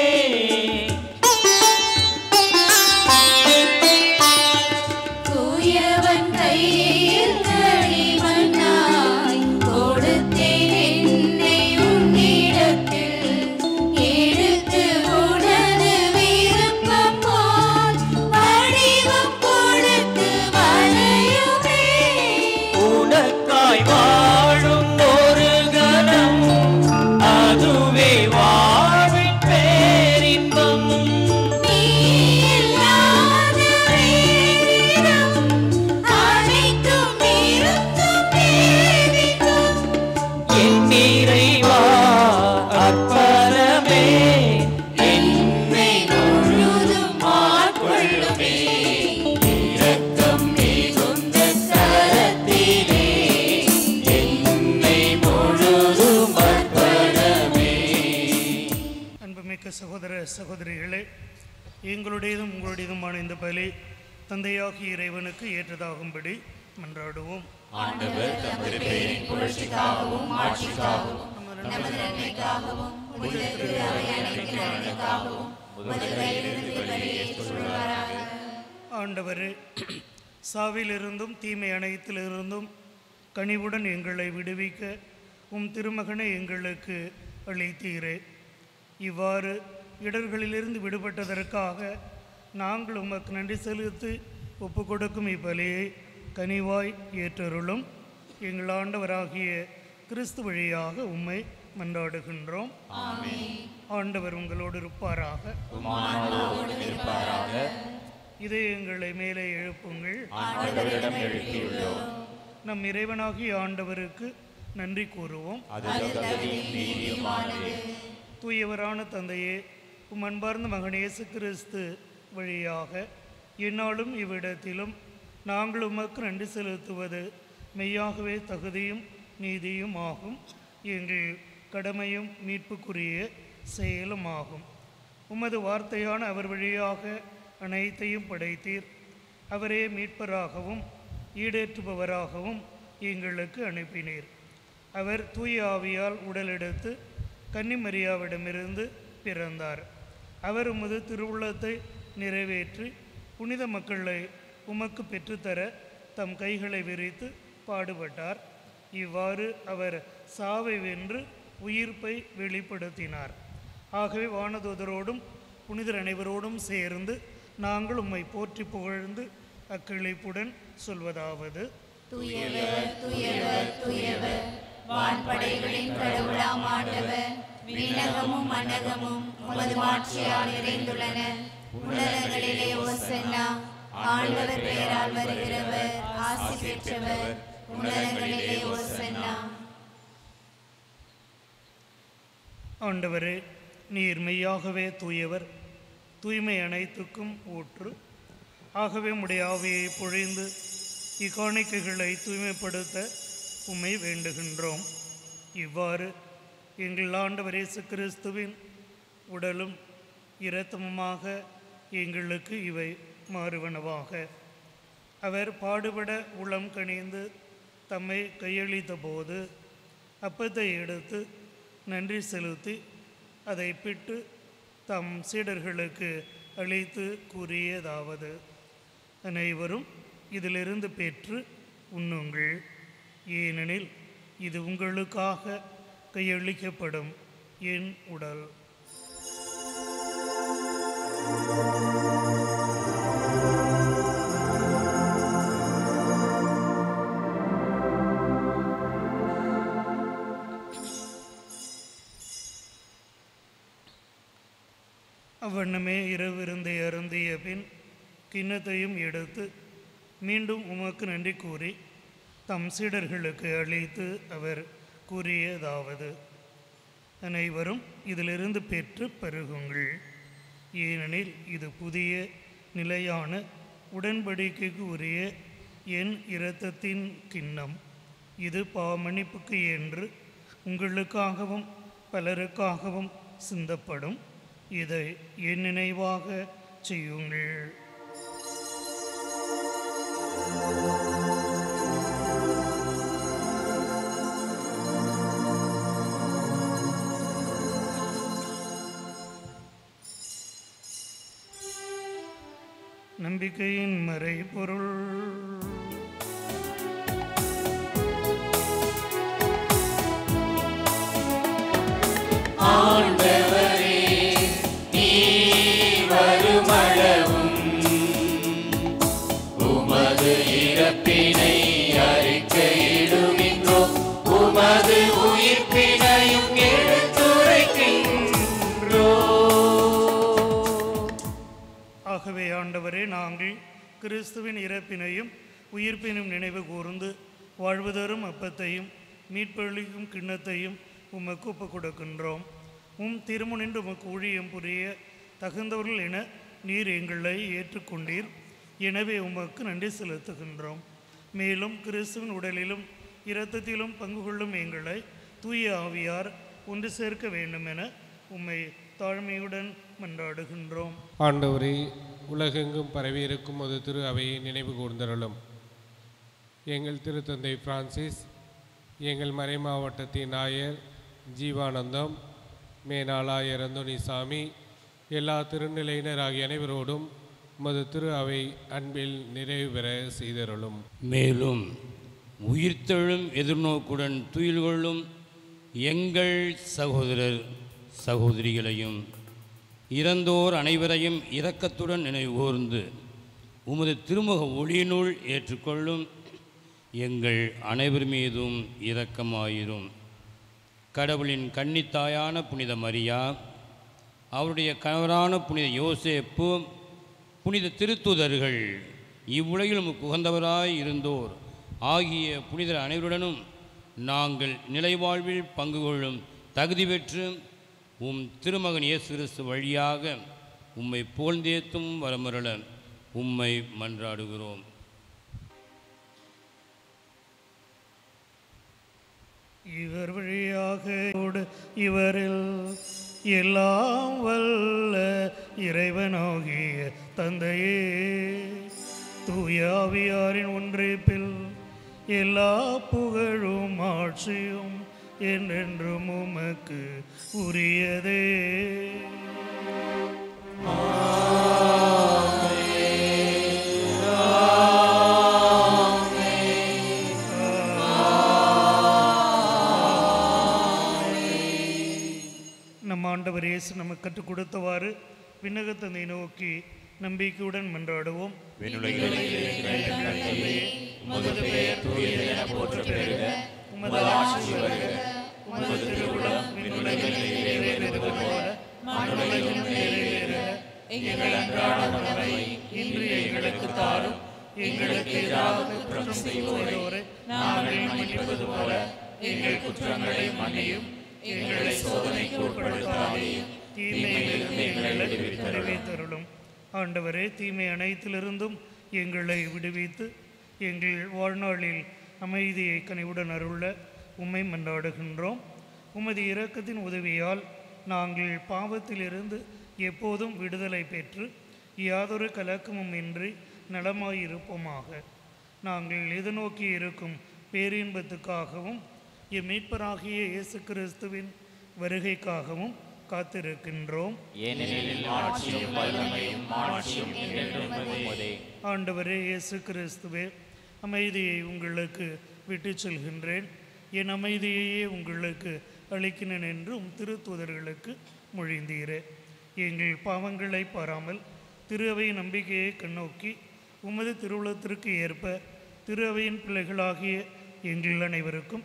தூயவன் கையில் களிமண்ணாய் கொடுத்தேன் என்னை உன்னிடத்தில். எடுத்து உனது விருப்பம் போல் வடிவம் கொடுத்து வரையுமே. உனக்காய் வாழும் ஒரு கணம், அதுவே வாழ்வின் பேரின்பம். நீ இல்லாத வேறிடம் அனைத்தும் இருந்தும் பேரின்பம். என் இறைவா அர்ப்பணமே, என்னை முழுதும் ஆட்கொள்ளுமே. இரக்கம் மிகுந்த கரத்திலே என்னை முழுதும் அர்ப்பணமே. அன்புமிக்க சகோதர சகோதரிகளே, எங்களுடையதும் உங்களுடையதுமான இந்த பலி தந்தையாகிய இறைவனுக்கு ஏற்றதாகும்படி மன்றாடுவோம். ஆண்டவர் தமது பெயரின் புகழ்ச்சிக்காகவும் மாட்சிக்காகவும் நமது நன்மைக்காகவும் உமது திரு அவை அனைத்து நலனுக்காகவும் உமது கையிலிருந்து பலியை ஏற்றுக்கொள்வாராக. ஆண்டவரே, சாவிலிருந்தும் தீமை அனைத்திலிருந்தும் கனிவுடன் எங்களை விடுவிக்க உம் திருமகனை எங்களுக்கு அளித்தீரே. இவ்வாறு இடர்களிலிருந்து விடுபட்டதற்காக நாங்கள் உமக்கு நன்றி செலுத்தி ஒப்பு கொடுக்கும் இப்பலியை கனிவாய் ஏற்றருளும். எங்கள் ஆண்டவராகிய கிறிஸ்து வழியாக உம்மை மன்றாடுகின்றோம். ஆண்டவர் உங்களோடு இருப்பாராக. இதை எங்களை மேலே எழுப்புங்கள். நம் இறைவனாகிய ஆண்டவருக்கு நன்றி கூறுவோம். தூயவரான தந்தையே, உம் அன்பார்ந்த மகன் இயேசு கிறிஸ்து வழியாக எந்நாளும் இவ்விடத்திலும் நாங்கள் உமக்கு நன்றி செலுத்துவது மெய்யாகவே தகுதியும் நீதியும் ஆகும். எங்கள் கடமையும் மீட்புக்குரிய செயலும் ஆகும். உமது வார்த்தையான அவர் வழியாக அனைத்தையும் படைத்தீர். அவரே மீட்பராகவும் ஈடேற்றுபவராகவும் எங்களுக்கு அனுப்பினீர். அவர் தூய ஆவியால் உடலெடுத்து கன்னிமரியாவிடமிருந்து பிறந்தார். அவர் உமது திருவுள்ளத்தை நிறைவேற்றி புனித மக்களை உமக்கு பெற்றுத்தர தம் கைகளை விரித்து பாடுபட்டார். இவ்வாறு அவர் சாவை வென்று உயிர்ப்பை வெளிப்படுத்தினார். ஆகவே வானதூதரோடும் புனிதர் அனைவரோடும் சேர்ந்து நாங்கள் உம்மை போற்றி புகழ்ந்து அக்களிப்புடன் சொல்வதாவது: தூயவர் தூயவர் தூயவர், வான்படைகளின் கடவுளாம் ஆண்டவர், விண்ணகமும் மண்ணகமும் உமது மாட்சியால் நிறைந்துள்ளன. உன்னதங்களிலே ஓசன்னா. ஆண்டவர் பெயரால் வருகிறவர் ஆசி பெற்றவர். உன்னதங்களிலே ஓசன்னா. ஆண்டவரே, நீர் மெய்யாகவே தூயவர், தூய்மை அனைத்துக்கும் ஊற்று. ஆகவே உம்முடைய ஆவியை பொழிந்து இக்காணிக்கைகளை தூய்மைப்படுத்த உம்மை வேண்டுகின்றோம். இவ்வாறு எங்கள் ஆண்டவர் இயேசு கிறிஸ்துவின் உடலும் இரத்தமுமாக எங்களுக்கு இவை மாறுவனவாக. அவர் பாடுபட உளம் கனிந்து தம்மை கையளித்த போது அப்பத்தை எடுத்து நன்றி செலுத்தி அதை பிட்டு தம் சீடர்களுக்கு அளித்து கூறியதாவது: அனைவரும் இதிலிருந்து பெற்று உண்ணுங்கள், ஏனெனில் இது உங்களுக்காக கையளிக்கப்படும் என் உடல். அவ்வண்ணமே இரவிருந்தை அருந்திய பின் கிண்ணத்தையும் எடுத்து மீண்டும் உமக்கு நன்றி கூறி தம் சீடர்களுக்கு அளித்து அவர் கூறியதாவது: அனைவரும் இதிலிருந்து பெற்று பருகுங்கள், ஏனெனில் இது புதிய நிலையான உடன்படிக்கைக்கு உரிய என் இரத்தத்தின் கிண்ணம். இது பாவமன்னிப்புக்கு என்று உங்களுக்காகவும் பலருக்காகவும் சிந்தப்படும். இதை என் நினைவாக செய்யுங்கள். நம்பிக்கையின் மறைபொருள். ஆண்டவரே, நீர் வருமளவும் உமது இறப்பினை அறிக்கையிடுகின்றோம், உமது உயிர்ப்பினையும் எடுத்துரைக்கின்றோம். ஆகவே ஆண்டவரே, நாங்கள் கிறிஸ்துவின் இறப்பினையும் உயிர்ப்பினும் நினைவு கூர்ந்து வாழ்வு தரும் அப்பத்தையும் மீட்பளிக்கும் கிண்ணத்தையும் உமக்கு ஒப்புக் கொடுக்கின்றோம். திருமுனின்று உமக்கு ஊழியம் புரிய தகுந்தவர்கள் என நீர் எங்களை ஏற்றுக்கொண்டீர். எனவே உமக்கு நன்றி செலுத்துகின்றோம். மேலும் கிறிஸ்துவின் உடலிலும் இரத்தத்திலும் பங்கு கொள்ளும் எங்களை தூய ஆவியார் ஒன்று சேர்க்க வேண்டும் என உம்மை தாழ்மையுடன் மன்றாடுகின்றோம். ஆண்டவரே, உலகெங்கும் பரவியிருக்கும் ஒரு திரு அவையை நினைவு கூர்ந்தருளும். எங்கள் திருத்தந்தை பிரான்சிஸ், எங்கள் மறை மாவட்டத்தின் ஆயர் ஜீவானந்தம், மேனாளாயர் அந்தோனிசாமி, எல்லா திருநிலையினர் ஆகிய அனைவரோடும் உமது திரு அவை அன்பில் நிறைவு பெற செய்தருளும். மேலும் உயிர்த்தெழும் எதிர்நோக்குடன் துயில் கொள்ளும் எங்கள் சகோதரர் சகோதரிகளையும் இறந்தோர் அனைவரையும் இரக்கத்துடன் நினைவுகூர்ந்து உமது திருமுக ஒளியினுள் ஏற்றுக்கொள்ளும் எங்கள் அனைவர் மீதும் இரக்கமாயிரும். கடவுளின் கன்னித்தாயான புனித மரியா, அவருடைய கணவரான புனித யோசேப்பு, புனித திருத்தூதர்கள், இவ்வுலகில் உமக்கு உகந்தவராய் இருந்தோர் ஆகிய புனிதர் அனைவருடனும் நாங்கள் நிலைவாழ்வில் பங்கு கொள்ளும் தகுதி பெற்று உம் திருமகன் இயேசு கிறிஸ்து வழியாக உம்மை புகழ்ந்தேத்தும் வரமருள உம்மை மன்றாடுகிறோம். இவர் வழியாக இவரில் எல்லாம் வல்ல இறைவனாகிய தந்தையே, தூய ஆவியாரின் ஒன்றிப்பில் எல்லா புகழும் ஆட்சியும் என்றென்றும் உமக்கு உரியதே. நம் ஆண்டவர் இயேசு நமக்கு கற்றுக் கொடுத்தவாறு விண்ணகத்தந்தை நோக்கி நம்பிக்கையுடன் மன்றாடுவோம். விண்ணுலகில் இருக்கிற எங்கள் தந்தையே, உமது பெயர் தூயது என போற்றப் பெறுக. உமது ஆட்சி வருக. உமது திருவுளம் விண்ணுலகில் நிறைவேறுவது போல மண்ணுலகிலும் நிறைவேறுக. எங்கள் அன்றாட உணவை இன்று எங்களுக்கு தாரும். எங்களுக்கு எதிராக குற்றம் செய்வோரை நாங்கள் மன்னிப்பது போல எங்கள் குற்றங்களை மன்னியும். எங்களை சோதனைக்கு உட்படுத்தாதேயும், தீமையிலிருந்து எங்களை விடுவித்தருளும். ஆண்டவரே, தீமை அனைத்திலிருந்தும் எங்களை விடுவித்து எங்கள் வாழ்நாளில் அமைதியை கனிவுடன் அருள உம்மை மன்றாடுகின்றோம். உமது இரக்கத்தின் உதவியால் நாங்கள் பாவத்திலிருந்து எப்போதும் விடுதலை பெற்று யாதொரு கலக்கமும் இன்றி நலமாயிருப்போமாக. நாங்கள் எதிர்நோக்கி இருக்கும் பேரின்பத்துக்காகவும் எம் மீட்பராகிய இயேசு கிறிஸ்துவின் வருகைக்காகவும் காத்திருக்கின்றோம். ஏனெனில் ஆட்சியும் வல்லமையும் மாட்சியும் என்றென்றும் உமதே. ஆண்டவரே இயேசு கிறிஸ்துவே, அமைதியை உங்களுக்கு விட்டு செல்கின்றேன், என் அமைதியையே உங்களுக்கு அளிக்கினேன் என்றும் திருத்தூதர்களுக்கு மொழிந்தீரே. எங்கள் பாவங்களை பாராமல் திரு அவை நம்பிக்கையை கண்ணோக்கி உமது திருவுளத்திற்கு ஏற்ப திரு அவையின் பிள்ளைகளாகிய எங்கள் அனைவருக்கும்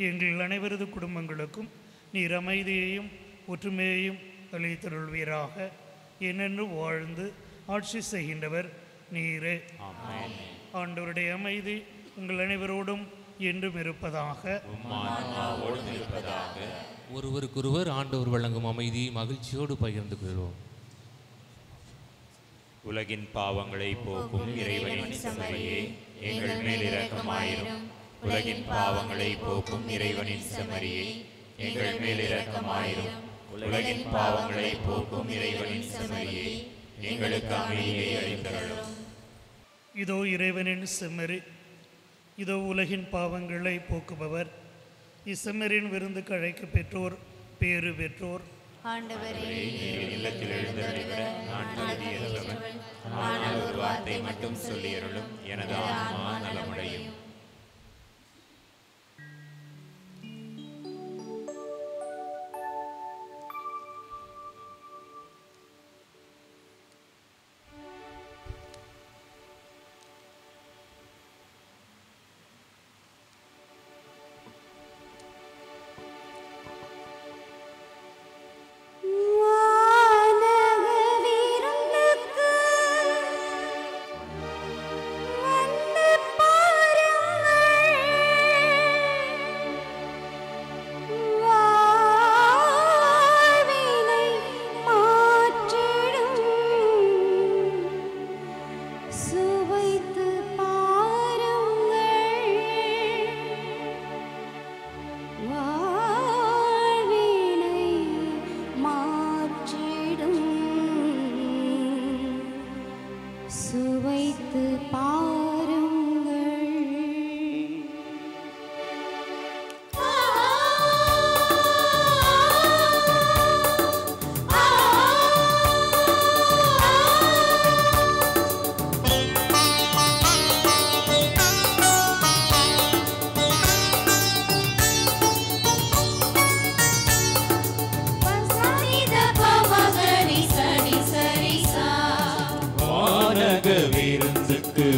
எங்கள் அனைவரது குடும்பங்களுக்கும் நீர் அமைதியையும் ஒற்றுமையையும் அளித்தருள்வீராக. என்னென்று வாழ்ந்து ஆட்சி செய்கின்றவர் நீரே. ஆண்டவருடைய அமைதி உங்கள் அனைவரோடும் என்றும் இருப்பதாக. ஒருவருக்கொருவர் ஆண்டவர் வழங்கும் அமைதி மகிழ்ச்சியோடு பகிர்ந்து கொள்வோம். உலகின் பாவங்களை போக்கும் இறைவனின் செம்மறியே, எங்கள் மேல் இரக்கமாயிரும். உலகின் பாவங்களை போக்கும் இறைவனின் செம்மறியே, எங்கள் மேல் இரக்கமாயிரும். உலகின் பாவங்களை போக்கும் இறைவனின் செம்மறியே, எங்களுக்கு அமைதியை அளித்தருளும். இதோ இறைவனின் செம்மறி, இதோ உலகின் பாவங்களை போக்குபவர். இச்செம்மறியின் விருந்துக்கு அழைக்க பெற்றோர் பேறு பெற்றோர். ஆண்டவரே, எங்கள் இல்லத்தில் எழுந்தருளிவிட நான் தகுதியற்றவன். ஆனால் ஒரு வார்த்தை மட்டும் சொல்லியருளும், எனது ஆன்மா நலமடையும்.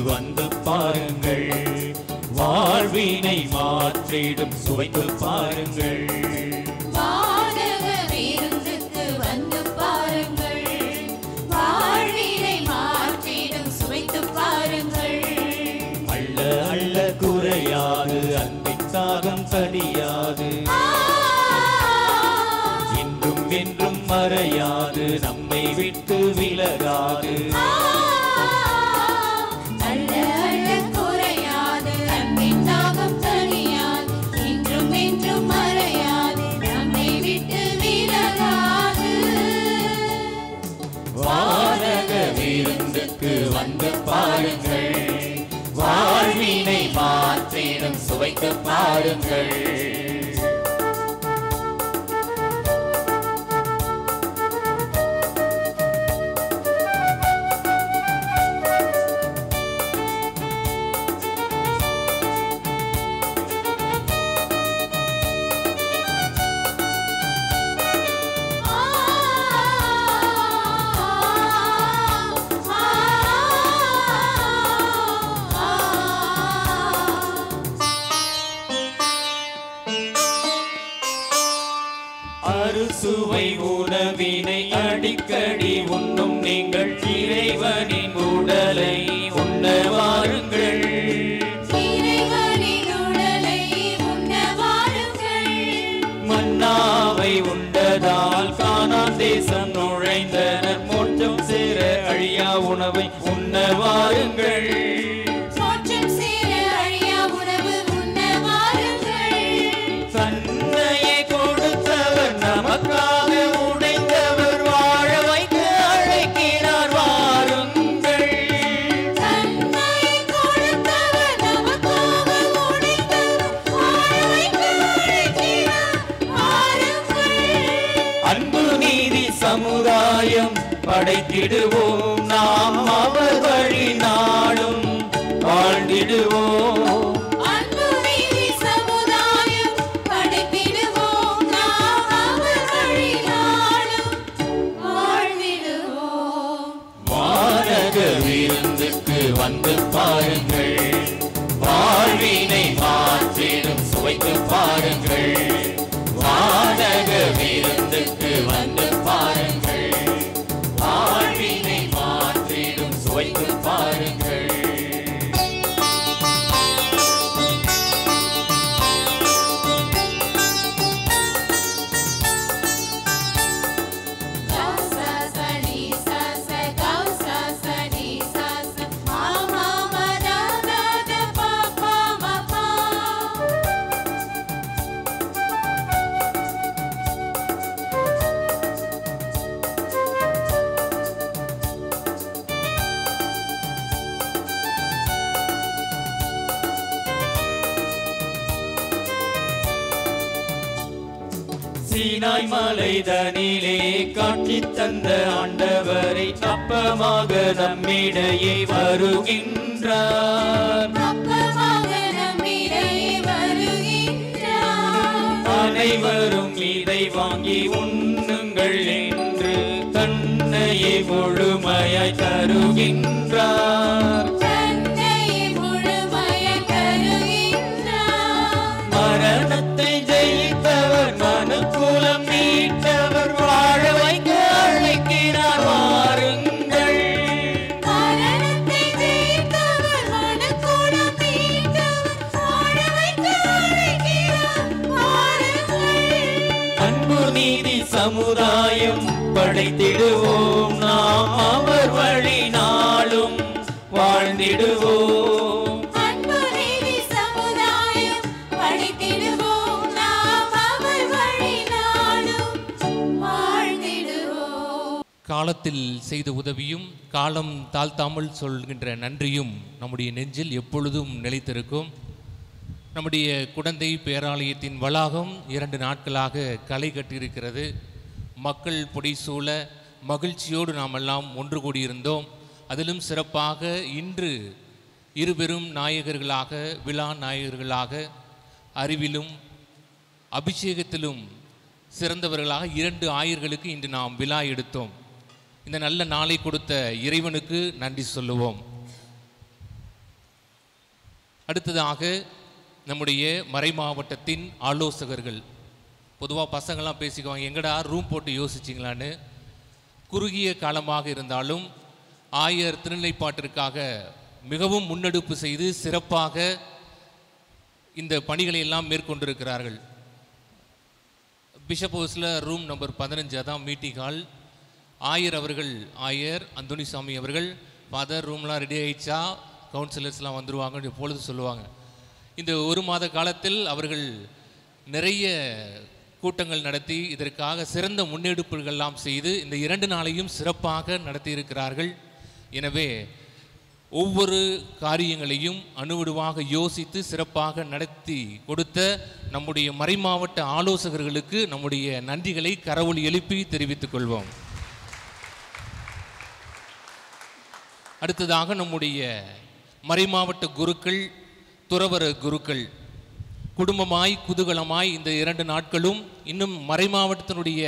வந்து பாருங்கள், வாழ்வினை மாற்றிடும் சுவைத்து பாருங்கள். வானக விருந்துக்கு வந்து பாருங்கள், வாழ்வினை மாற்றிடும் சுவைத்து பாருங்கள். அள்ள அள்ள குறையாது, அன்பின் தாகம் தணியாது, இன்றும் என்றும் மறையாது, நம்மை விட்டு விலகாது. வந்து பாருங்கள், வாழ்வினை மாற்றிடும் சுவைத்து பாருங்கள். ஆ அறுசுவை உணவினை அடிக்கடி உண்ணும் நீங்கள் இறைவனின் உடலை உண்ண வாருங்கள். மன்னாவை உண்டதால் கானான் தேசம் நுழைந்தனர். மோட்சம் சேர அழியா உணவை உண்ண வாருங்கள். தன்னையே கொடுத்தவர் நமக்காக உடைந்தவர் வாழ வைக்க அழைக்கிறார் வாருங்கள். அன்பு நீதி சமுதாயம் படைத்திடுவோம் நாம் அவர் வழி நாளும் வாழ்ந்திடுவோம். விருந்துக்கு வந்து பாருங்கள், வாழ்வினை மாற்றிடும் சுவைத்து பாருங்கள். வானக விருந்துக்கு வந்து பாருங்கள், வாழ்வினை மாற்றிடும் சுவைத்து பாருங்கள். சீனாய் மலைதனிலே காட்சி தந்த ஆண்டவரை அப்பமாக நம்மிடையே வருகின்றார். அனைவரும் இதை வாங்கி உண்ணுங்கள் என்று தன்னையே முழுமையாய் தருகின்றார். மரணத்தை ஜெயித்தவர் மனுக்குலம் மீட்டவர் வாழ வைக்க அழைக்கிறார் வாருங்கள். அன்பு நீதி சமுதாயம் படைத்திடுவோம் நாம் அவர் வழி நாளும் வாழ்ந்திடுவோம். காலத்தில் செய்த உதவியும் காலம் தாழ்த்தாமல் சொல்கின்ற நன்றியும் நம்முடைய நெஞ்சில் எப்பொழுதும் நிலைத்திருக்கும். நம்முடைய குடந்தை பேராலயத்தின் வளாகம் 2 நாட்களாக களை கட்டியிருக்கிறது. மக்கள் புடைசூழ மகிழ்ச்சியோடு நாம் எல்லாம் ஒன்று கூடியிருந்தோம். அதிலும் சிறப்பாக இன்று இருபெரும் நாயகர்களாக விழா நாயகர்களாக அறிவிலும் அபிஷேகத்திலும் சிறந்தவர்களாக 2 ஆயர்களுக்கு இன்று நாம் விழா எடுத்தோம். இந்த நல்ல நாளை கொடுத்த இறைவனுக்கு நன்றி சொல்லுவோம். அடுத்ததாக நம்முடைய மறை மாவட்டத்தின் ஆலோசகர்கள். பொதுவாக பசங்கள்லாம் பேசிக்குவாங்க, எங்கடா ரூம் போட்டு யோசிச்சிங்களான்னு. குறுகிய காலமாக இருந்தாலும் ஆயர் திருநிலைப்பாட்டிற்காக மிகவும் முன்னெடுப்பு செய்து சிறப்பாக இந்த பணிகளை எல்லாம் மேற்கொண்டிருக்கிறார்கள். பிஷப் ஹவுஸில் ரூம் நம்பர் 15 தான் மீட்டிங் ஹால். ஆயர் அவர்கள், ஆயர் அந்தோனிசாமி அவர்கள், ஃபாதர் ரூம்லாம் ரெடி ஆகிடுச்சா, கவுன்சிலர்ஸ்லாம் வந்துடுவாங்கன்னு எப்பொழுது சொல்லுவாங்க. இந்த 1 மாத காலத்தில் அவர்கள் நிறைய கூட்டங்கள் நடத்தி இதற்காக சிறந்த முன்னெடுப்புகள்லாம் செய்து இந்த 2 நாளையும் சிறப்பாக நடத்தியிருக்கிறார்கள். எனவே ஒவ்வொரு காரியங்களையும் அணுவணுவாக யோசித்து சிறப்பாக நடத்தி கொடுத்த நம்முடைய மறைமாவட்ட ஆலோசகர்களுக்கு நம்முடைய நன்றிகளை கரவொலி எழுப்பி தெரிவித்துக் கொள்வோம். அடுத்ததாக நம்முடைய மறைமாவட்ட குருக்கள், துறவர குருக்கள் குடும்பமாய் குதூகலமாய் இந்த 2 நாட்களும் இன்னும் மறைமாவட்டத்தினுடைய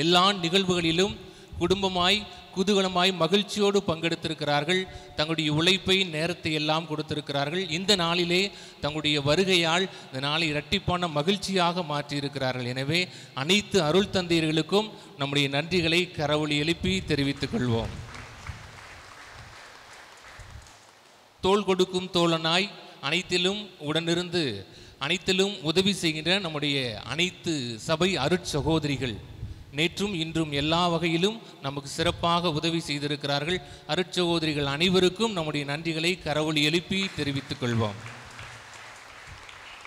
எல்லா நிகழ்வுகளிலும் குடும்பமாய் குதூகலமாய் மகிழ்ச்சியோடு பங்கெடுத்திருக்கிறார்கள். தங்களுடைய உழைப்பை நேரத்தை எல்லாம் கொடுத்திருக்கிறார்கள். இந்த நாளிலே தங்களுடைய வருகையால் இந்த நாளை இரட்டிப்பான மகிழ்ச்சியாக மாற்றியிருக்கிறார்கள். எனவே அனைத்து அருள் தந்தையர்களுக்கும் நம்முடைய நன்றிகளை கரவொலி எழுப்பி தெரிவித்துக் கொள்வோம். தோள் கொடுக்கும் தோழனாய் அனைத்திலும் உடனிருந்து அனைத்திலும் உதவி செய்கின்ற நம்முடைய அனைத்து சபை அருட்சகோதரிகள் நேற்றும் இன்றும் எல்லா வகையிலும் நமக்கு சிறப்பாக உதவி செய்திருக்கிறார்கள். அருட்சகோதரிகள் அனைவருக்கும் நம்முடைய நன்றிகளை கரவொலி எழுப்பி தெரிவித்துக் கொள்வோம்.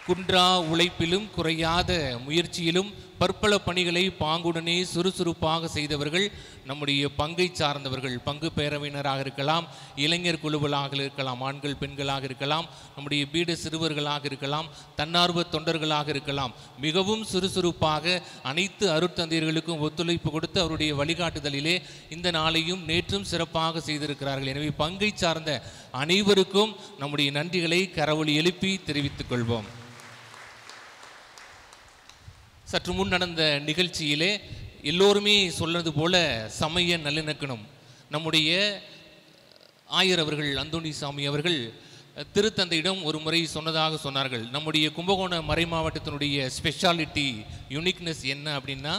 குன்றா உழைப்பிலும் குறையாத முயற்சியிலும் பற்பல பணிகளை பாங்குடனே சுறுசுறுப்பாக செய்தவர்கள் நம்முடைய பங்கை சார்ந்தவர்கள். பங்கு பேரவையினராக இருக்கலாம், இளைஞர் குழுக்களாக இருக்கலாம், ஆண்கள் பெண்களாக இருக்கலாம், நம்முடைய பீட சிறுவர்களாக இருக்கலாம், தன்னார்வ தொண்டர்களாக இருக்கலாம். மிகவும் சுறுசுறுப்பாக அனைத்து அருட்தந்தையர்களுக்கும் ஒத்துழைப்பு கொடுத்து அவருடைய வழிகாட்டுதலிலே இந்த நாளையும் நேற்றும் சிறப்பாக செய்திருக்கிறார்கள். எனவே பங்கை சார்ந்த அனைவருக்கும் நம்முடைய நன்றிகளை கரவொலி எழுப்பி தெரிவித்துக் கொள்வோம். சற்று முன் நடந்த நிகழ்ச்சியிலே எல்லோருமே சொன்னது போல சமய நல்லிணக்கணம். நம்முடைய ஆயர் அவர்கள் அந்தோணிசாமி அவர்கள் திருத்தந்தையிடம் ஒரு முறை சொன்னதாக சொன்னார்கள். நம்முடைய கும்பகோணம் மறை மாவட்டத்தினுடைய ஸ்பெஷாலிட்டி யூனிக்னஸ் என்ன அப்படின்னா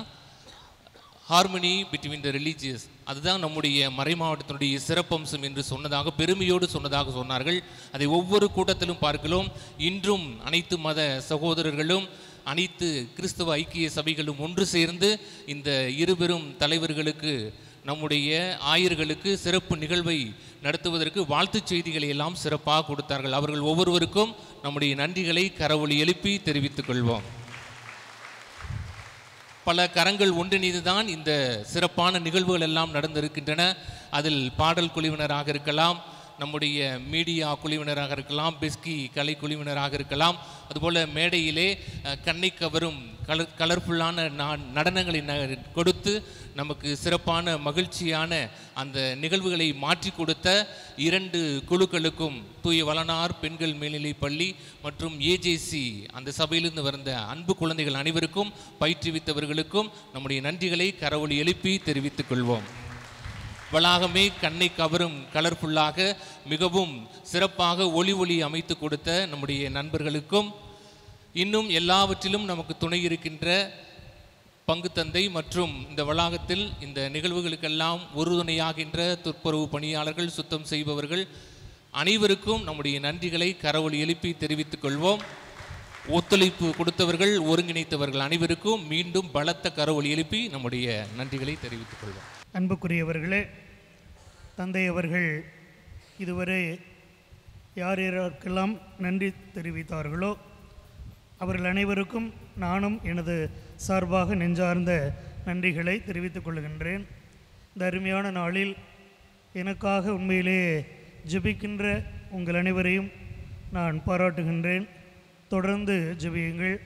ஹார்மனி பிட்வீன் த ரிலீஜியஸ். அதுதான் நம்முடைய மறை மாவட்டத்தினுடைய சிறப்பம்சம் என்று சொன்னதாக பெருமையோடு சொன்னதாக சொன்னார்கள். அதை ஒவ்வொரு கூட்டத்திலும் பார்க்கிறோம். இன்றும் அனைத்து மத சகோதரர்களும் அனைத்து கிறிஸ்தவ ஐக்கிய சபைகளும் ஒன்று சேர்ந்து இந்த இருபெரும் தலைவர்களுக்கு நம்முடைய ஆயர்களுக்கு சிறப்பு நிகழ்வை நடத்துவதற்கு வாழ்த்துச் செய்திகளை எல்லாம் சிறப்பாக கொடுத்தார்கள். அவர்கள் ஒவ்வொருவருக்கும் நம்முடைய நன்றிகளை கரவொலி எழுப்பி தெரிவித்துக் கொள்வோம். பல கரங்கள் ஒன்றிணைந்துதான் இந்த சிறப்பான நிகழ்வுகள் எல்லாம் நடந்திருக்கின்றன. அதில் பாடல் குழுவினராக இருக்கலாம், நம்முடைய மீடியா குழுவினராக இருக்கலாம், பெஸ்கி கலை குழுவினராக இருக்கலாம், அதுபோல் மேடையிலே கண்ணை கவரும் கலர்ஃபுல்லான நடனங்களை கொடுத்து நமக்கு சிறப்பான மகிழ்ச்சியான அந்த நிகழ்வுகளை மாற்றி கொடுத்த 2 குழுக்களுக்கும் தூய வளனார் பெண்கள் மேல்நிலைப் பள்ளி மற்றும் ஏஜேசி அந்த சபையிலிருந்து வந்த அன்பு குழந்தைகள் அனைவருக்கும் பயிற்றுவித்தவர்களுக்கும் நம்முடைய நன்றிகளை கரவொலி எழுப்பி தெரிவித்துக் கொள்வோம். வளாகமே கண்ணை கவரும் கலர்ஃபுல்லாக மிகவும் சிறப்பாக ஒளி அமைத்து கொடுத்த நம்முடைய நண்பர்களுக்கும் இன்னும் எல்லாவற்றிலும் நமக்கு துணை இருக்கின்ற பங்கு தந்தை மற்றும் இந்த வளாகத்தில் இந்த நிகழ்வுகளுக்கெல்லாம் உறுதுணையாகின்ற துப்புரவு பணியாளர்கள், சுத்தம் செய்பவர்கள் அனைவருக்கும் நம்முடைய நன்றிகளை கரவொலி எழுப்பி தெரிவித்துக் கொள்வோம். ஒத்துழைப்பு கொடுத்தவர்கள், ஒருங்கிணைத்தவர்கள் அனைவருக்கும் மீண்டும் பலத்த கரவொலி எழுப்பி நம்முடைய நன்றிகளை தெரிவித்துக் கொள்வோம். அன்புக்குரியவர்களே, தந்தை அவர்கள் இதுவரை யார் யாருக்கெல்லாம் நன்றி தெரிவித்தார்களோ அவர்கள் அனைவருக்கும் நானும் எனது சார்பாக நெஞ்சார்ந்த நன்றிகளை தெரிவித்துக் கொள்கின்றேன். இந்த அருமையான நாளில் எனக்காக உண்மையிலேயே ஜெபிக்கின்ற உங்கள் அனைவரையும் நான் பாராட்டுகின்றேன். தொடர்ந்து ஜெபியுங்கள்.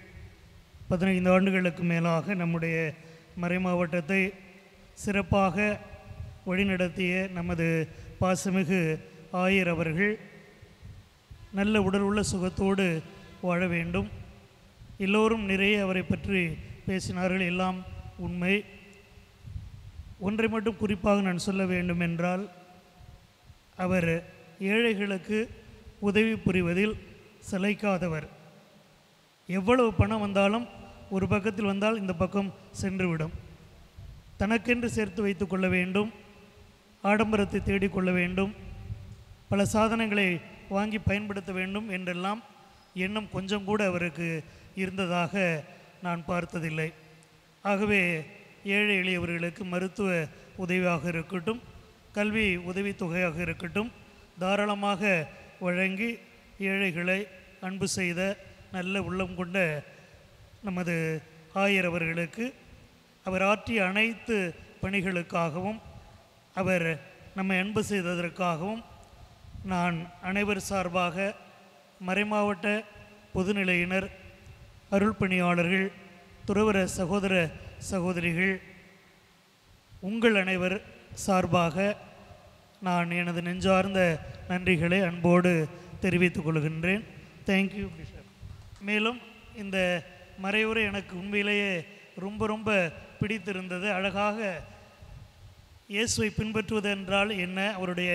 15 ஆண்டுகளுக்கு மேலாக நம்முடைய மறை மாவட்டத்தை சிறப்பாக வழிநடத்திய நமது பாசமிகு ஆயர் அவர்கள் நல்ல உடல் உள்ள சுகத்தோடு வாழ வேண்டும். எல்லோரும் நிறைய அவரை பற்றி பேசினார்கள், எல்லாம் உண்மை. ஒன்றை மட்டும் குறிப்பாக நான் சொல்ல வேண்டும் என்றால், அவர் ஏழைகளுக்கு உதவி புரிவதில் சளைக்காதவர். எவ்வளவு பணம் வந்தாலும் ஒரு பக்கத்தில் வந்தால் இந்த பக்கம் சென்றுவிடும். தனக்கென்று சேர்த்து வைத்து கொள்ள வேண்டும், ஆடம்பரத்தை தேடிக்கொள்ள வேண்டும், பல சாதனங்களை வாங்கி பயன்படுத்த வேண்டும் என்றெல்லாம் எண்ணம் கொஞ்சம் கூட அவருக்கு இருந்ததாக நான் பார்த்ததில்லை. ஆகவே ஏழை எளியவர்களுக்கு மருத்துவ உதவியாக இருக்கட்டும், கல்வி உதவித்தொகையாக இருக்கட்டும், தாராளமாக வழங்கி ஏழைகளை அன்பு செய்த நல்ல உள்ளம் கொண்ட நமது ஆயர் அவர்களுக்கு அவர் ஆற்றிய அனைத்து பணிகளுக்காகவும் அவர் நம்மை அன்பு செய்ததற்காகவும் நான் அனைவர் சார்பாக மறைமாவட்ட பொதுநிலையினர், அருள் பணியாளர்கள், துறவற சகோதர சகோதரிகள் உங்கள் அனைவர் சார்பாக நான் எனது நெஞ்சார்ந்த நன்றிகளை அன்போடு தெரிவித்துக் கொள்கின்றேன். Thank you bishop. மேலும் இந்த மறைவுரை எனக்கு உண்மையிலேயே ரொம்ப பிடித்திருந்தது. அழகாக இயேசுவை பின்பற்றுவது என்றால் என்ன, அவருடைய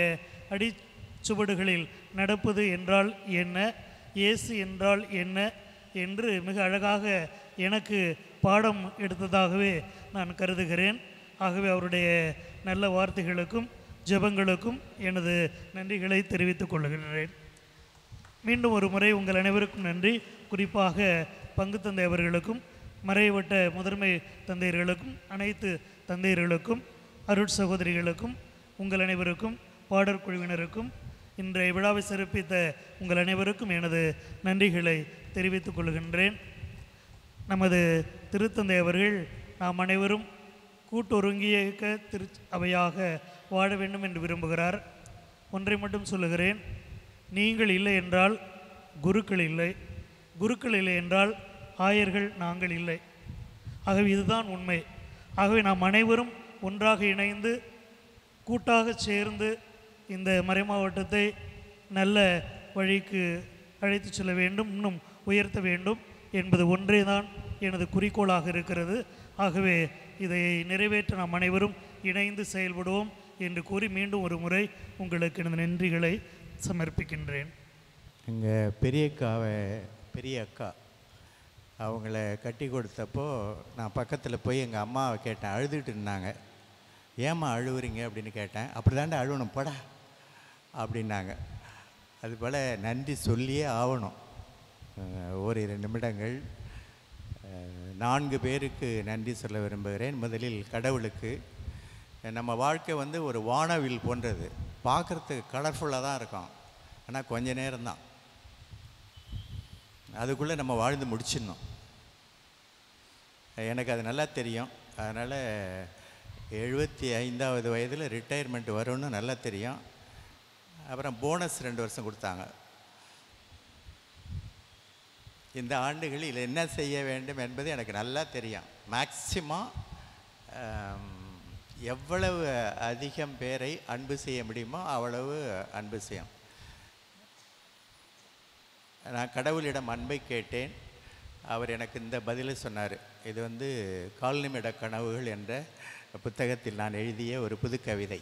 அடிச்சுவடுகளில் நடப்பது என்றால் என்ன, இயேசு என்றால் என்ன என்று மிக அழகாக எனக்கு பாடம் எடுத்ததாகவே நான் கருதுகிறேன். ஆகவே அவருடைய நல்ல வார்த்தைகளுக்கும் ஜெபங்களுக்கும் எனது நன்றிகளை தெரிவித்துக் கொள்கிறேன். மீண்டும் ஒரு முறை உங்கள் அனைவருக்கும் நன்றி. குறிப்பாக பங்கு தந்தை அவர்களுக்கும் மறைவட்ட முதன்மை தந்தையர்களுக்கும் அனைத்து தந்தையர்களுக்கும் அருட் சகோதரிகளுக்கும் உங்கள் அனைவருக்கும் பாடற் குழுவினருக்கும் இன்றைய விழாவை சிறப்பித்த உங்கள் அனைவருக்கும் எனது நன்றிகளை தெரிவித்துக் கொள்கின்றேன். நமது திருத்தந்தை அவர்கள் நாம் அனைவரும் கூட்டொருங்கிய திரு அவையாக வாழ வேண்டும் என்று விரும்புகிறார். ஒன்றை மட்டும் சொல்லுகிறேன், நீங்கள் இல்லை என்றால் குருக்கள் இல்லை, குருக்கள் இல்லை என்றால் ஆயர்கள் நாங்கள் இல்லை. ஆகவே இதுதான் உண்மை. ஆகவே நாம் அனைவரும் ஒன்றாக இணைந்து கூட்டாக சேர்ந்து இந்த மறைமாவட்டத்தை நல்ல வழிக்கு அழைத்து செல்ல வேண்டும், இன்னும் உயர்த்த வேண்டும் என்பது ஒன்றே தான் எனது குறிக்கோளாக இருக்கிறது. ஆகவே இதை நிறைவேற்ற நாம் அனைவரும் இணைந்து செயல்படுவோம் என்று கூறி மீண்டும் ஒரு முறை உங்களுக்கு எனது நன்றிகளை சமர்ப்பிக்கின்றேன். எங்கள் பெரிய அக்கா அவங்கள கட்டி கொடுத்தப்போ நான் பக்கத்தில் போய் எங்கள் அம்மாவை கேட்டேன், அழுதுகிட்டு இருந்தாங்க. ஏம்மா அழுவுறீங்க அப்படின்னு கேட்டேன். அப்படி தாண்டா அழுவணும் படா அப்படின்னாங்க. அதுபோல் நன்றி சொல்லியே ஆகணும். ஓரிரு நிமிடங்கள் 4 பேருக்கு நன்றி சொல்ல விரும்புகிறேன். முதலில் கடவுளுக்கு. நம்ம வாழ்க்கை ஒரு வானவில் போன்றது. பார்க்குறதுக்கு கலர்ஃபுல்லாக தான் இருக்கும், ஆனால் கொஞ்ச நேரம்தான். அதுக்குள்ளே நம்ம வாழ்ந்து முடிச்சிடணும். எனக்கு அது நல்லா தெரியும். அதனால் 75வது வயதில் ரிட்டையர்மெண்ட் வரும்னு நல்லா தெரியும். அப்புறம் போனஸ் 2 வருஷம் கொடுத்தாங்க. இந்த ஆண்டுகளில் என்ன செய்ய வேண்டும் என்பது எனக்கு நல்லா தெரியும். மேக்சிமம் எவ்வளவு அதிகம் பேரை அன்பு செய்ய முடியுமோ அவ்வளவு அன்பு செய்யும். நான் கடவுளிடம் அன்பை கேட்டேன். அவர் எனக்கு இந்த பதிலை சொன்னார். இது கால்நிமிட கனவுகள் என்ற புத்தகத்தில் நான் எழுதிய ஒரு புது கவிதை.